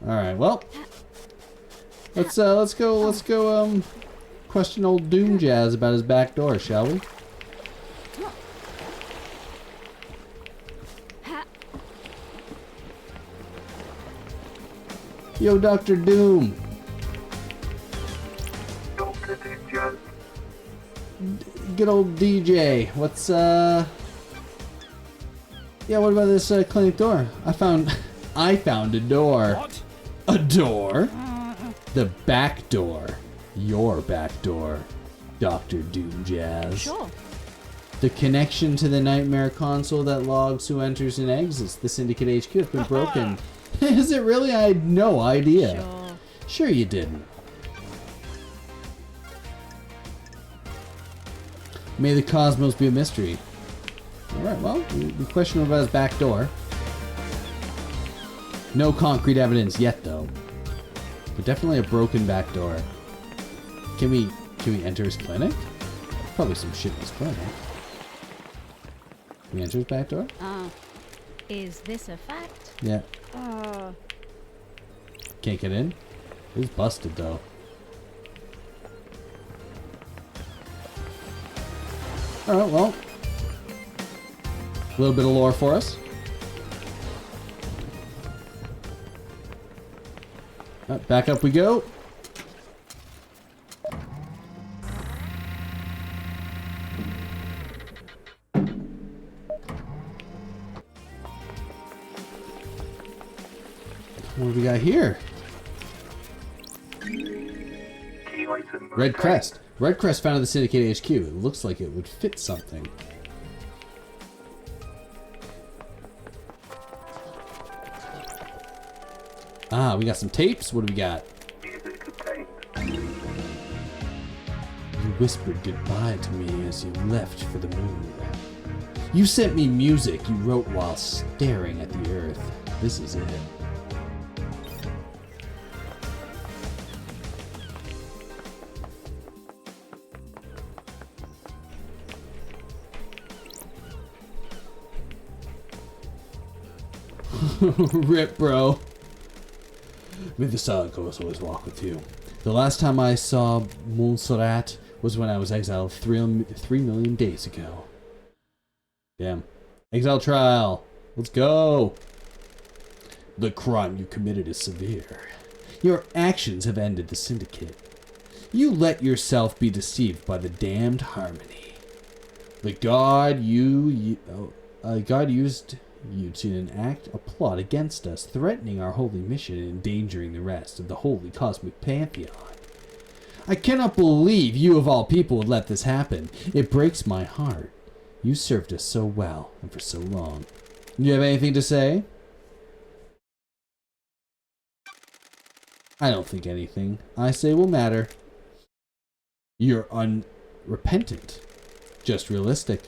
All right, well, let's go question old Doom Jazz about his back door, shall we? Yo, Dr. Doom. Dr. Doom Jazz. Good old DJ. What's yeah, what about this clinic door? I found a door. What? A door? The back door. Your back door. Dr. Doom Jazz. Sure. The connection to the nightmare console that logs who enters and exits the Syndicate HQ has been broken. Is it really? I had no idea. Sure. Sure you didn't. May the cosmos be a mystery. Alright, well, we question him about his back door. No concrete evidence yet, though. But definitely a broken back door. Can we enter his clinic? Probably some shit in his clinic. Can we enter his back door? Is this a fact? Yeah. Can't get in? It's busted, though. Alright, well. A little bit of lore for us. Alright, back up we go. What do we got here? Key item. Red crest. Red crest found at the Syndicate HQ. It looks like it would fit something. Ah, we got some tapes. What do we got? Music obtained. You whispered goodbye to me as you left for the moon. You sent me music you wrote while staring at the earth. This is it. Rip, bro. May the silent ghost always walk with you. The last time I saw Montserrat was when I was exiled 3 million days ago. Damn. Exile trial. Let's go. The crime you committed is severe. Your actions have ended the Syndicate. You let yourself be deceived by the damned harmony. The God God used you to enact a plot against us, threatening our holy mission and endangering the rest of the holy cosmic pantheon. I cannot believe you of all people would let this happen. It breaks my heart. You served us so well and for so long. You have anything to say? I don't think anything I say will matter. You're unrepentant, just realistic.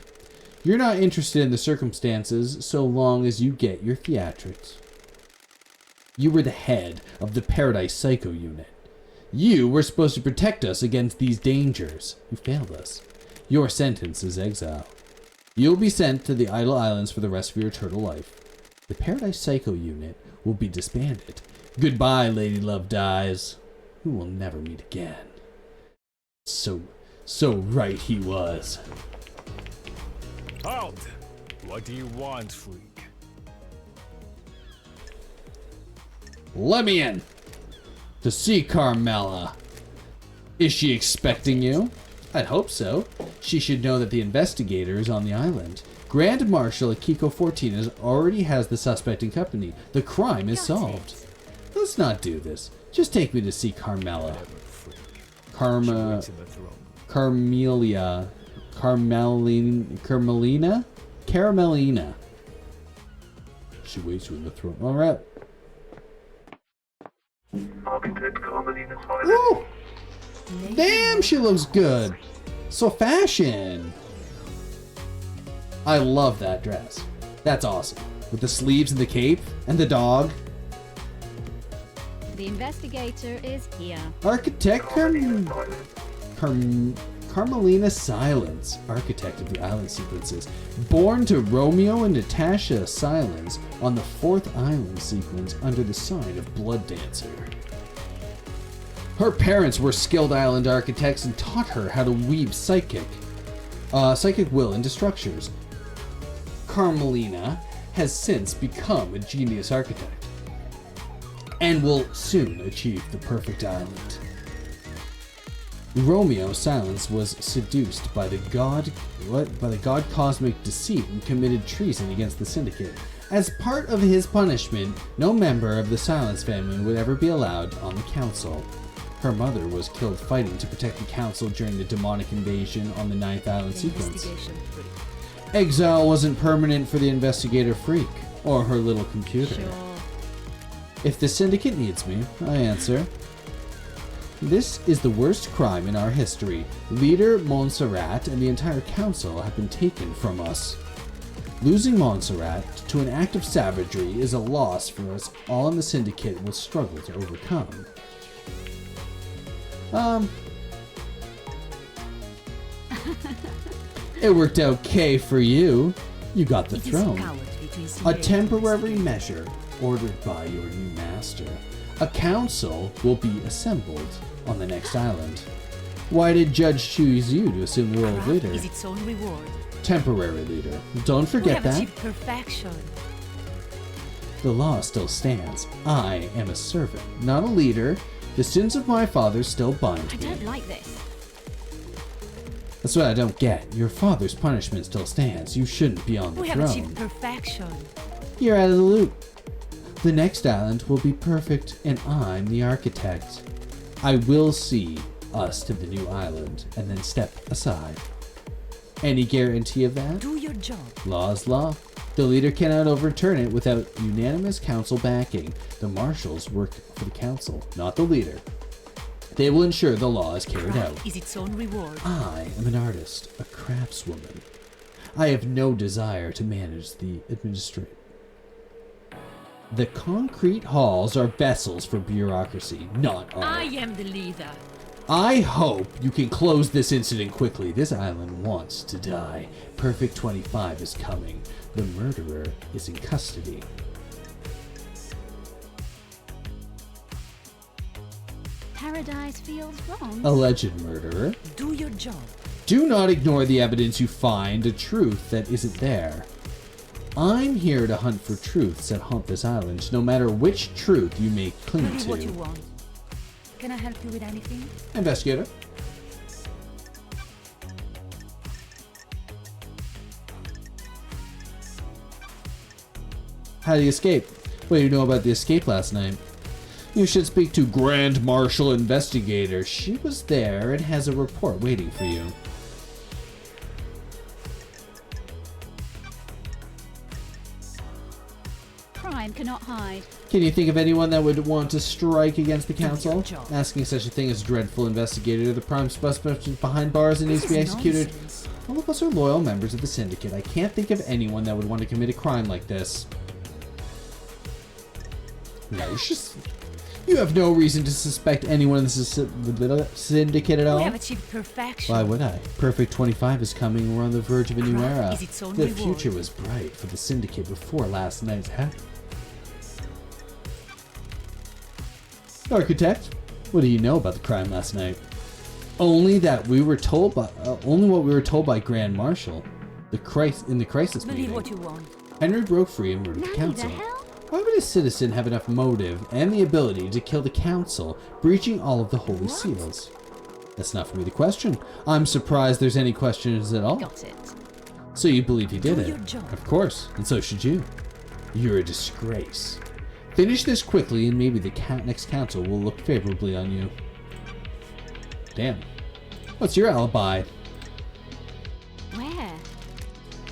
You're not interested in the circumstances so long as you get your theatrics. You were the head of the Paradise Psycho Unit. You were supposed to protect us against these dangers. You failed us. Your sentence is exile. You'll be sent to the Idle Islands for the rest of your eternal life. The Paradise Psycho Unit will be disbanded. Goodbye, Lady Love Dies. We will never meet again. So right he was. Halt! What do you want, freak? Let me in! To see Carmela. Is she expecting you? I'd hope so. She should know that the investigator is on the island. Grand Marshal Akiko 14 already has the suspect in company. The crime is solved. Let's not do this. Just take me to see Carmela. Carmelina? Caramelina. She waits you in the throne. Alright. Architect Carmelina Silent. Ooh! Damn, she looks good. So fashion. I love that dress. That's awesome. With the sleeves and the cape and the dog. The investigator is here. Architect Carmelina Silence, architect of the island sequences. Born to Romeo and Natasha Silence on the 4th island sequence under the sign of Blood Dancer. Her parents were skilled island architects and taught her how to weave psychic will into structures. Carmelina has since become a genius architect and will soon achieve the perfect island. Romeo Silence was seduced by the god Cosmic Deceit and committed treason against the Syndicate. As part of his punishment, no member of the Silence family would ever be allowed on the council. Her mother was killed fighting to protect the council during the demonic invasion on the 9th island sequence. Exile wasn't permanent for the investigator freak or her little computer. Sure. If the Syndicate needs me, I answer. This is the worst crime in our history. Leader Montserrat and the entire council have been taken from us. Losing Montserrat to an act of savagery is a loss for us all, and the Syndicate will struggle to overcome. It worked out okay for you. You got the throne. A temporary measure ordered by your new master. A council will be assembled on the next island. Why did Judge choose you to assume the role of leader? Is its own reward. Temporary leader. Don't forget We have that. achieved perfection. The law still stands. I am a servant, not a leader. The sins of my father still bind I me. don't like this. That's what I don't get. Your father's punishment still stands. You shouldn't be on the We have throne. achieved perfection. You're out of the loop. The next island will be perfect, and I'm the architect. I will see us to the new island, and then step aside. Any guarantee of that? Do your job. Law is law. The leader cannot overturn it without unanimous council backing. The marshals work for the council, not the leader. They will ensure the law is carried out. Is its own reward. I am an artist, a craftswoman. I have no desire to manage the administration. The concrete halls are vessels for bureaucracy, not art. I am the leader. I hope you can close this incident quickly. This island wants to die. Perfect 25 is coming. The murderer is in custody. Paradise feels wrong. Alleged murderer. Do your job. Do not ignore the evidence you find, a truth that isn't there. I'm here to hunt for truths that haunt this island, no matter which truth you may cling Tell me what you to. want. Can I help you with anything? Investigator. How did you escape? What do you know about the escape last night? You should speak to Grand Marshal Investigator. She was there and has a report waiting for you. Crime cannot hide. Can you think of anyone that would want to strike against the your council? job. Asking such a thing as dreadful investigator. The prime suspect is behind bars and needs to be This is executed. nonsense. All of us are loyal members of the syndicate. I can't think of anyone that would want to commit a crime like this. No, it's just... You have no reason to suspect anyone in the syndicate at all. We have achieved perfection. Why would I? Perfect 25 is coming. We're on the verge of a new Craft era. is its own The reward. future was bright for the syndicate before last night's hack. Architect, what do you know about the crime last night? Only that we were told by, only what we were told by Grand Marshal, in the crisis Believe meeting. what you want. Henry broke free and murdered the Nanny, council. the hell? Why would a citizen have enough motive and the ability to kill the council, breaching all of the holy seals? That's not for me to question. I'm surprised there's any questions at all. Got it. So you believe he did Do it? your job. Of course, and so should you. You're a disgrace. Finish this quickly and maybe the next council will look favorably on you. Damn. What's your alibi? Where?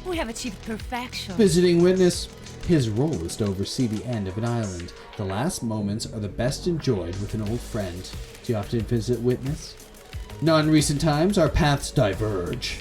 We have achieved perfection. Visiting witness. His role is to oversee the end of an island. The last moments are the best enjoyed with an old friend. Do you often visit witness? Not in recent times, our paths diverge.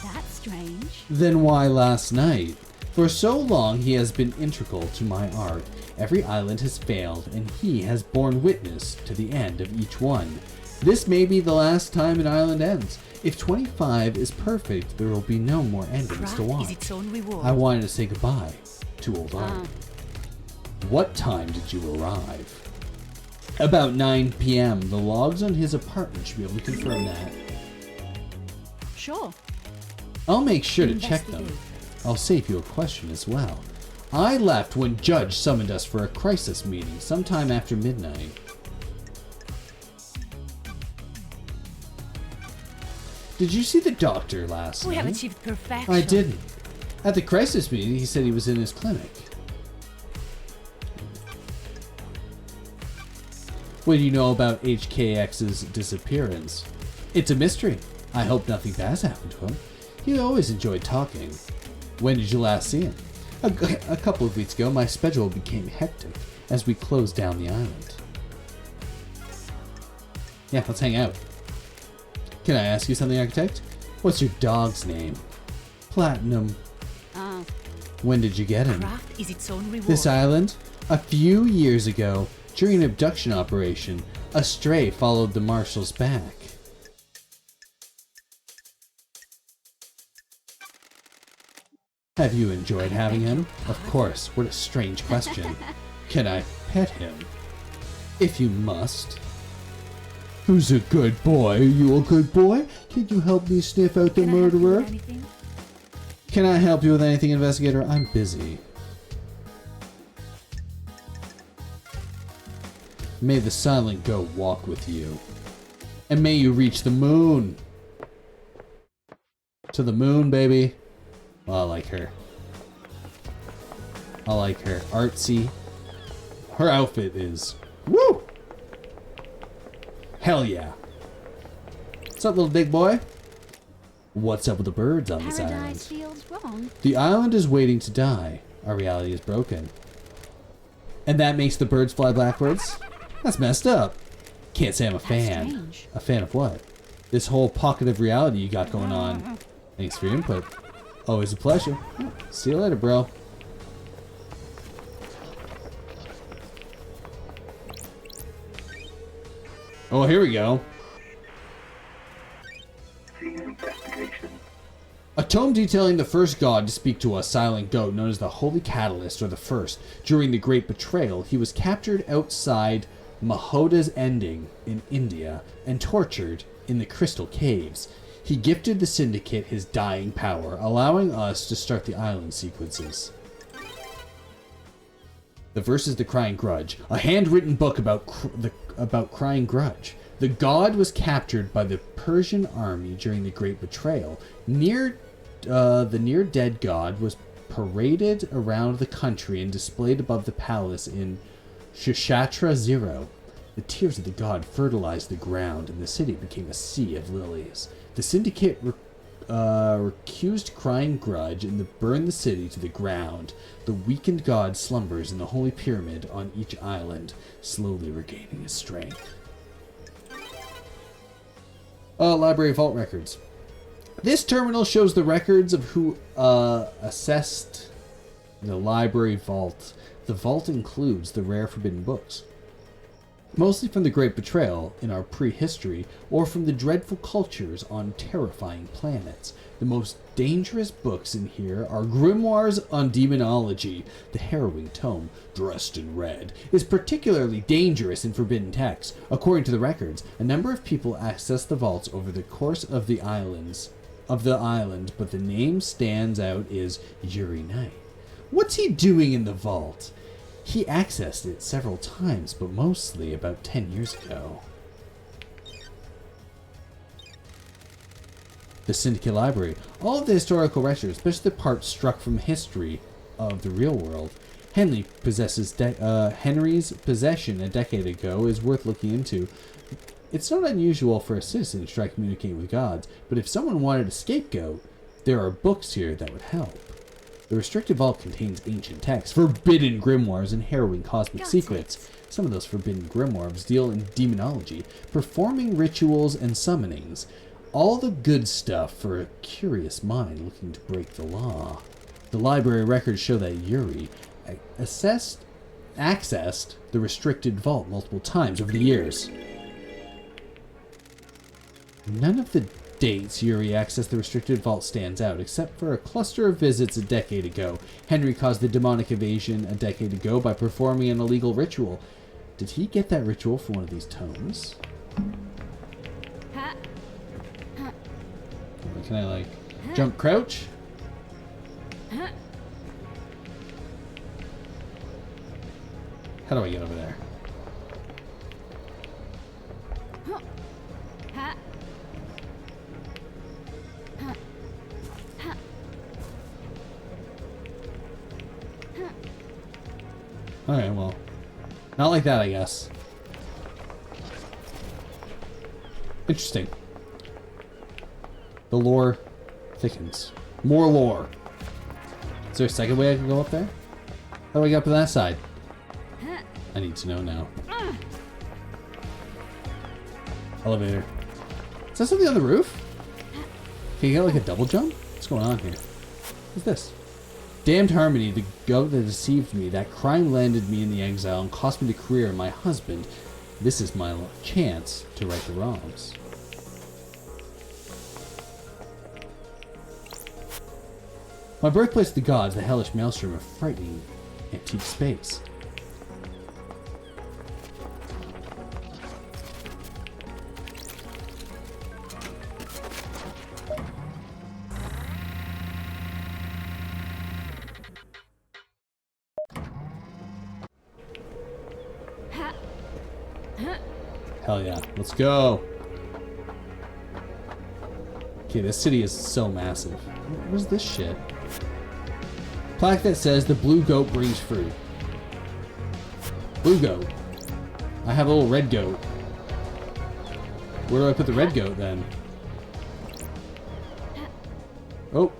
That's strange. Then why last night? For so long he has been integral to my art. Every island has failed, and he has borne witness to the end of each one. This may be the last time an island ends. If 25 is perfect, there will be no more endings Craft to is watch. its own reward. I wanted to say goodbye to old art. What time did you arrive? About 9 p.m. The logs on his apartment should be able to confirm that. Sure. I'll make sure to check them. I'll save you a question as well. I left when Judge summoned us for a crisis meeting sometime after midnight. Did you see the doctor last We have night? achieved perfection. I didn't. At the crisis meeting, he said he was in his clinic. What do you know about HKX's disappearance? It's a mystery. I hope nothing bad's happened to him. He always enjoyed talking. When did you last see him? A couple of weeks ago. My schedule became hectic as we closed down the island. Yeah, let's hang out. Can I ask you something, Architect? What's your dog's name? Platinum. When did you get him? Craft is its own reward. This island? A few years ago, during an abduction operation, a stray followed the marshal's back. Have you enjoyed having him? Of course. What a strange question. Can I pet him? If you must. Who's a good boy? Are you a good boy? Can you help me sniff out the Can I help you murderer? with anything? Can I help you with anything, investigator? I'm busy. May the silent goat walk with you. And may you reach the moon. To the moon, baby. Well, I like her. I like her. Artsy. Her outfit is... Woo! Hell yeah. What's up, little big boy? What's up with the birds on this island? Paradise feels wrong. The island is waiting to die. Our reality is broken. And that makes the birds fly backwards? That's messed up. Can't say I'm a fan. Strange. A fan of what? This whole pocket of reality you got going on. Thanks for your input. Always a pleasure. See you later, bro. Oh, here we go. Scene investigation. A tome detailing the first god to speak to a silent goat known as the Holy Catalyst, or the First. During the Great Betrayal, he was captured outside Mahoda's Ending in India and tortured in the Crystal Caves. He gifted the Syndicate his dying power, allowing us to start the island sequences. The verse is The Crying Grudge, a handwritten book about Crying Grudge. The god was captured by the Persian army during the Great Betrayal. The near-dead god was paraded around the country and displayed above the palace in Shushatra Zero. The tears of the god fertilized the ground, and the city became a sea of lilies. The Syndicate recused Crying Grudge and burned the city to the ground. The weakened god slumbers in the Holy Pyramid on each island, slowly regaining his strength. Library Vault Records. This terminal shows the records of who assessed the library vault. The vault includes the rare forbidden books, mostly from the Great Betrayal in our prehistory, or from the dreadful cultures on terrifying planets. The most dangerous books in here are grimoires on demonology. The harrowing tome, Dressed in Red, is particularly dangerous in forbidden texts. According to the records, a number of people access the vaults over the course of the island, but the name stands out is Yuri Knight. What's he doing in the vault? He accessed it several times, but mostly about 10 years ago. The Syndicate Library. All of the historical records, especially the parts struck from history of the real world. Henry's possession a decade ago is worth looking into. It's not unusual for a citizen to try to communicate with gods, but if someone wanted a scapegoat, there are books here that would help. The restricted vault contains ancient texts, forbidden grimoires, and harrowing cosmic secrets. Some of those forbidden grimoires deal in demonology, performing rituals and summonings. All the good stuff for a curious mind looking to break the law. The library records show that Yuri accessed the restricted vault multiple times over the years. None of the dates Yuri accessed the restricted vault stands out, except for a cluster of visits a decade ago. Henry caused the demonic invasion a decade ago by performing an illegal ritual. Did he get that ritual from one of these tomes? Can I, like, jump crouch? How do I get over there? Okay, well, not like that, I guess. Interesting. The lore thickens. More lore. Is there a second way I can go up there? How do I get up to that side? I need to know now. Elevator. Is that something on the roof? Can you get like a double jump? What's going on here? What's this? Damned Harmony, the goat that deceived me. That crime landed me in the exile and cost me the career of my husband. This is my chance to right the wrongs. My birthplace of the gods, the hellish maelstrom of frightening antique space. Hell yeah, let's go. Okay, this city is so massive. What is this shit? Plaque that says the blue goat brings fruit. Blue goat. I have a little red goat. Where do I put the red goat then? Oh,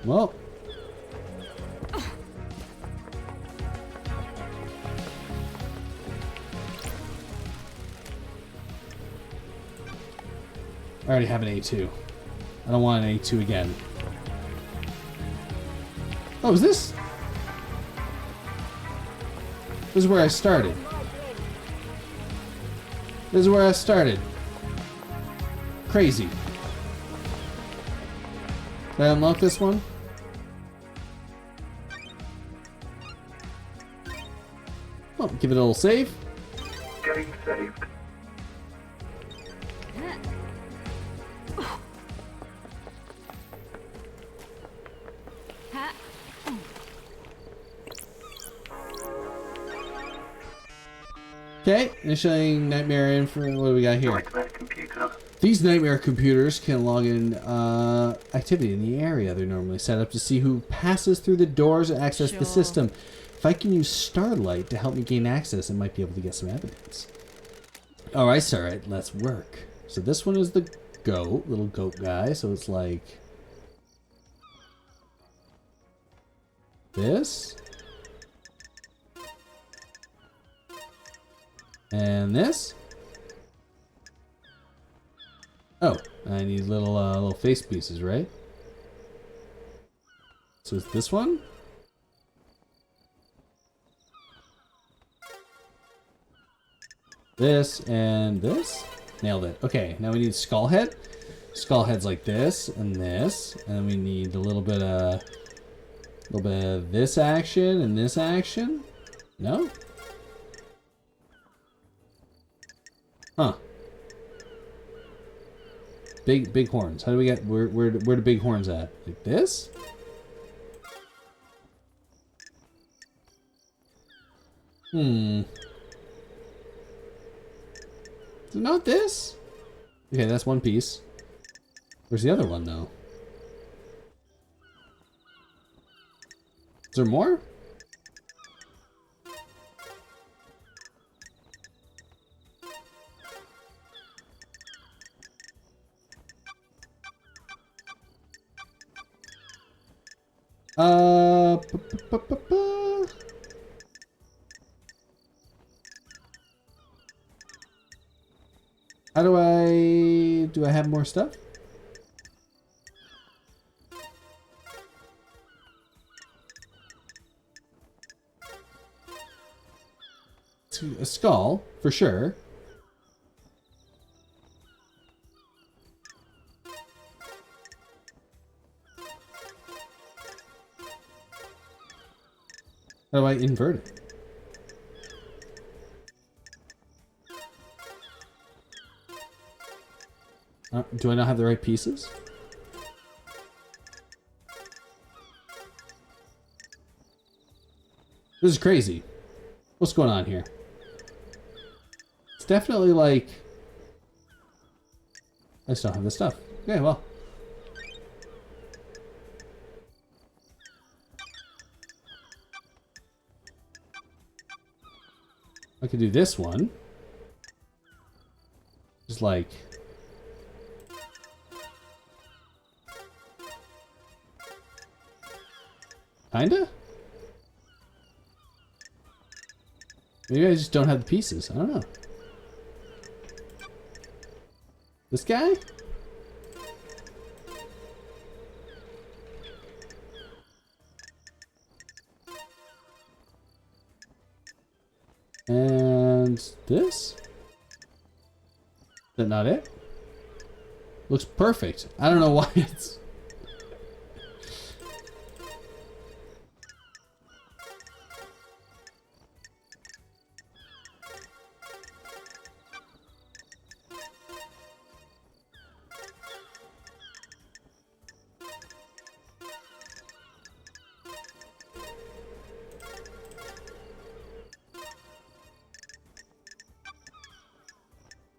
well. I already have an A2. I don't want an A2 again. Oh, is this? This is where I started. This is where I started. Crazy. Did I unlock this one? Oh, give it a little save. Game saved. Okay, initiating nightmare in for what do we got here? Nightmare computer. These nightmare computers can log in activity in the area they're normally set up to see who passes through the doors and access the system. If I can use Starlight to help me gain access, I might be able to get some evidence. Alright, alright, let's work. So this one is the goat, little goat guy, so it's like this. And this. Oh, I need little face pieces, right? So it's this one. This and this. Nailed it. Okay, now we need skull head. Skull head's like this and this, and then we need a little bit of this action and this action. No. Huh. Big horns. How do we get where the big horns at? Like this? Is it not this? Okay, that's one piece. Where's the other one though? Is there more? How do I have more stuff? A skull, for sure. How do I invert it? Do I not have the right pieces? This is crazy. What's going on here? It's definitely like... I just don't have this stuff. Okay, well. I could do this one. Just like... Kinda? Maybe I just don't have the pieces. I don't know. This guy? And this? Is that not it? Looks perfect. I don't know why it's...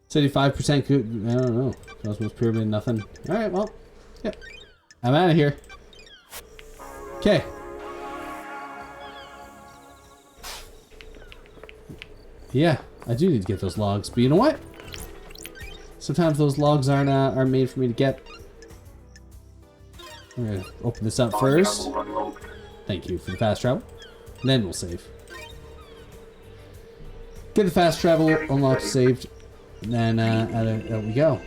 $75% good. I don't know. Cosmos Pyramid, nothing. Alright, well. Yeah. I'm out of here. Okay. Yeah, I do need to get those logs, but you know what? Sometimes those logs aren't made for me to get. I'm gonna open this up first. Thank you for the fast travel. And then we'll save. Get the fast travel unlocked, saved, and then out we go.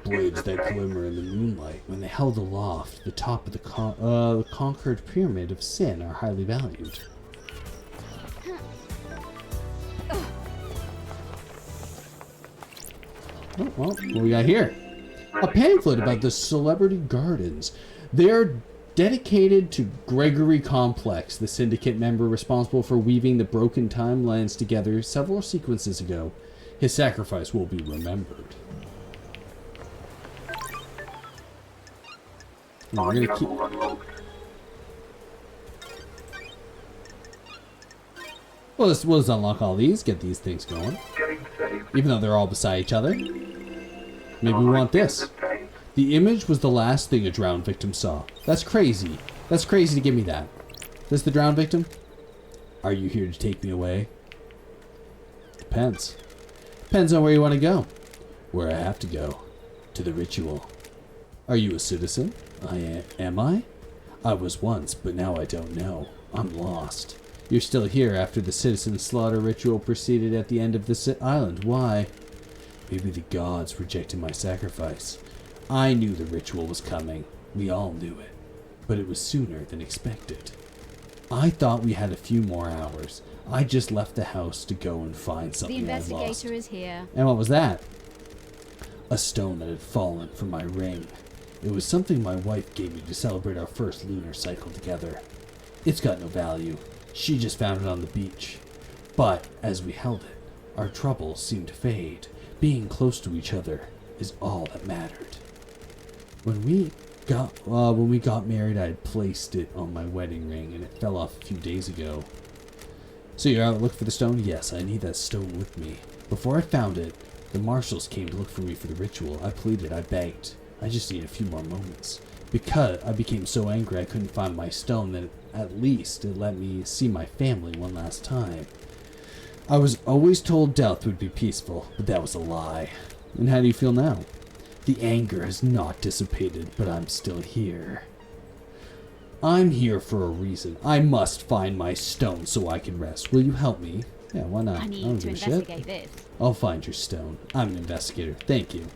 Blades that glimmer in the moonlight, when they held aloft, the top of the conquered pyramid of sin are highly valued. Oh, well, what we got here? A pamphlet about the Celebrity Gardens. They are dedicated to Gregory Complex, the syndicate member responsible for weaving the broken timelines together several sequences ago. His sacrifice will be remembered. We're gonna keep... We'll just unlock all these, get these things going. Even though they're all beside each other. Maybe we want this. The image was the last thing a drowned victim saw. That's crazy. That's crazy to give me that. This the drowned victim? Are you here to take me away? Depends. Depends on where you want to go. Where I have to go. To the ritual. Are you a citizen? Am I? I was once, but now I don't know. I'm lost. You're still here after the citizen slaughter ritual proceeded at the end of this island. Why? Maybe the gods rejected my sacrifice. I knew the ritual was coming. We all knew it. But it was sooner than expected. I thought we had a few more hours. I just left the house to go and find something I lost. The investigator is here. And what was that? A stone that had fallen from my ring. It was something my wife gave me to celebrate our first lunar cycle together. It's got no value. She just found it on the beach. But as we held it, our troubles seemed to fade. Being close to each other is all that mattered. When we got married, I had placed it on my wedding ring, and it fell off a few days ago. So you're out looking for the stone? Yes, I need that stone with me. Before I found it, the marshals came to look for me for the ritual. I pleaded, I begged. I just need a few more moments. Because I became so angry I couldn't find my stone that at least it let me see my family one last time. I was always told death would be peaceful, but that was a lie. And how do you feel now? The anger has not dissipated, but I'm still here. I'm here for a reason. I must find my stone so I can rest. Will you help me? Yeah, why not? I need to investigate this. I'll find your stone. I'm an investigator. Thank you.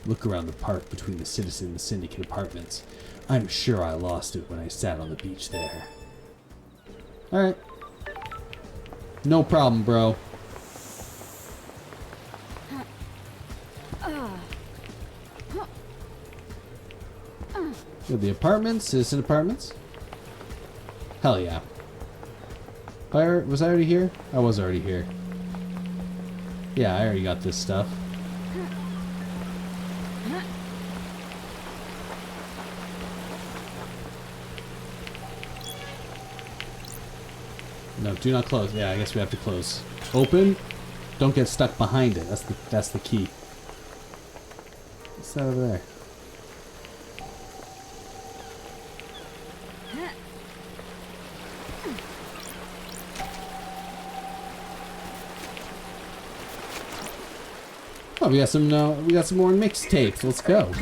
Look around the park between the citizen and the syndicate apartments. I'm sure I lost it when I sat on the beach there. Alright. No problem, bro. The apartments? Citizen apartments? Hell yeah. Was I already here? I was already here. Yeah, I already got this stuff. No, do not close. Yeah, I guess we have to close. Open. Don't get stuck behind it. That's the key. What's that over there? Oh, we got some more mixtapes. Let's go.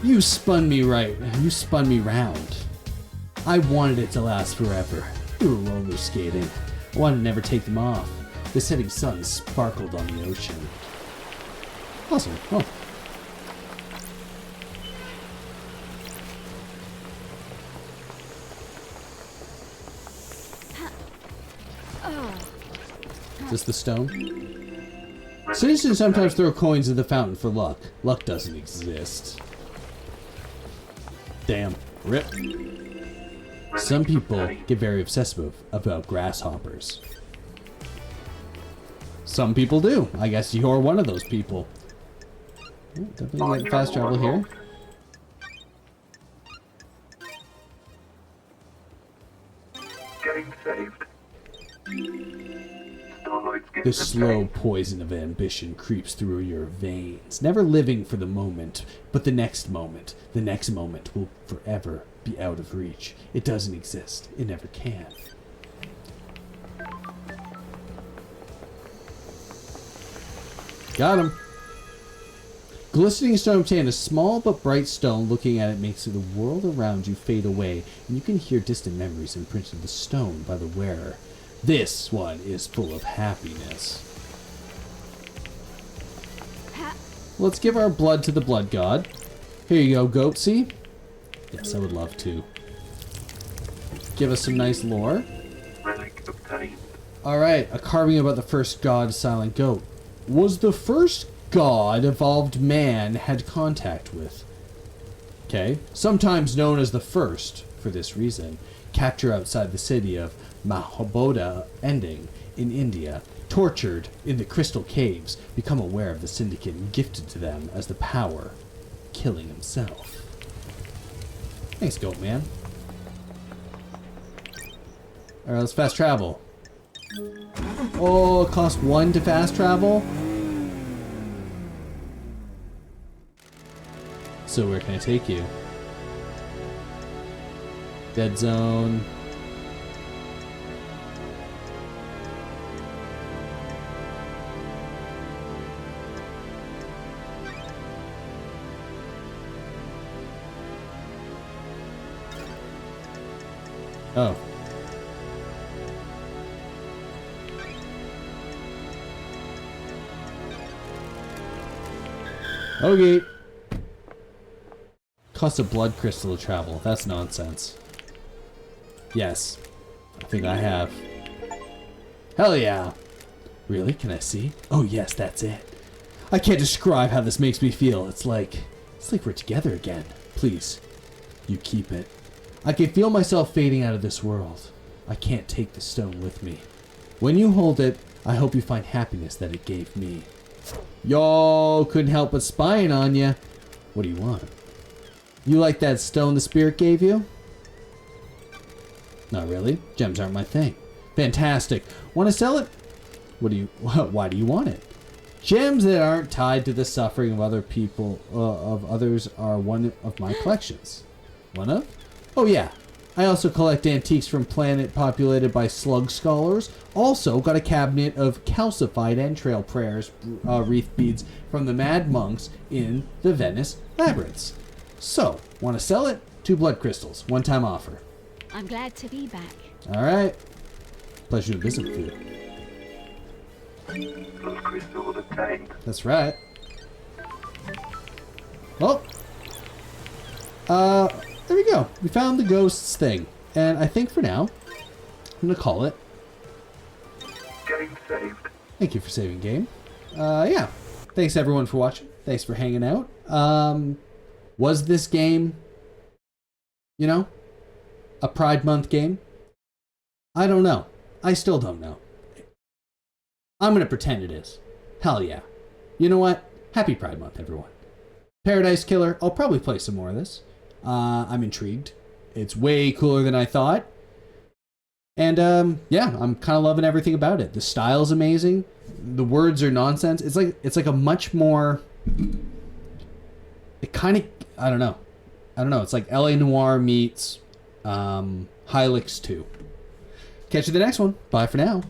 You spun me right. You spun me round. I wanted it to last forever. We were roller skating. I wanted to never take them off. The setting sun sparkled on the ocean. Awesome. Oh. Is this the stone? Citizens sometimes throw coins in the fountain for luck. Luck doesn't exist. Damn. Rip. Some people get very obsessive about grasshoppers. Some people do. I guess you're one of those people. Oh, definitely get fast travel here. Getting saved. The slow poison of ambition creeps through your veins, never living for the moment, but the next moment. The next moment will forever be out of reach. It doesn't exist. It never can. Got him. Glistening stone obtained. A small but bright stone. Looking at it makes the world around you fade away, and you can hear distant memories imprinted in the stone by the wearer. This one is full of happiness. Let's give our blood to the blood god. Here you go, Goatsy. Yes, I would love to. Give us some nice lore. Relic obtained. Alright, a carving about the first god, Silent Goat. Was the first god evolved man had contact with. Okay, sometimes known as the first, for this reason. Capture outside the city of Mahabodha ending in India. Tortured in the crystal caves. Become aware of the syndicate and gifted to them as the power. Killing himself. Thanks, Goat Man. Alright, let's fast travel. Oh, it costs 1 to fast travel? So where can I take you? Dead zone. Oh. Okay. Cost a blood crystal to travel. That's nonsense. Yes. I think I have. Hell yeah. Really? Can I see? Oh yes, that's it. I can't describe how this makes me feel. It's like we're together again. Please, you keep it. I can feel myself fading out of this world. I can't take the stone with me. When you hold it, I hope you find happiness that it gave me. Yo, couldn't help but spying on you. What do you want? You like that stone the spirit gave you? Not really. Gems aren't my thing. Fantastic. Want to sell it? Why do you want it? Gems that aren't tied to the suffering of other people, of others, are one of my collections. One of? Oh yeah. I also collect antiques from planet populated by slug scholars. Also got a cabinet of calcified entrail prayers, wreath beads from the mad monks in the Venice labyrinths. So, want to sell it? 2 blood crystals. One-time offer. I'm glad to be back. Alright. Pleasure to visit with you. Blood crystal obtained. That's right. Well. There we go. We found the ghosts thing. And I think for now, I'm going to call it. Game saved. Thank you for saving game. Yeah. Thanks everyone for watching. Thanks for hanging out. Was this game, you know, a Pride Month game? I don't know. I still don't know. I'm going to pretend it is. Hell yeah. You know what? Happy Pride Month, everyone. Paradise Killer. I'll probably play some more of this. I'm intrigued. It's way cooler than I thought. And yeah, I'm kind of loving everything about it. The style's amazing. The words are nonsense. It's like a much more. It kind of I don't know. It's like LA Noir meets Hylix 2. Catch you the next one. Bye for now.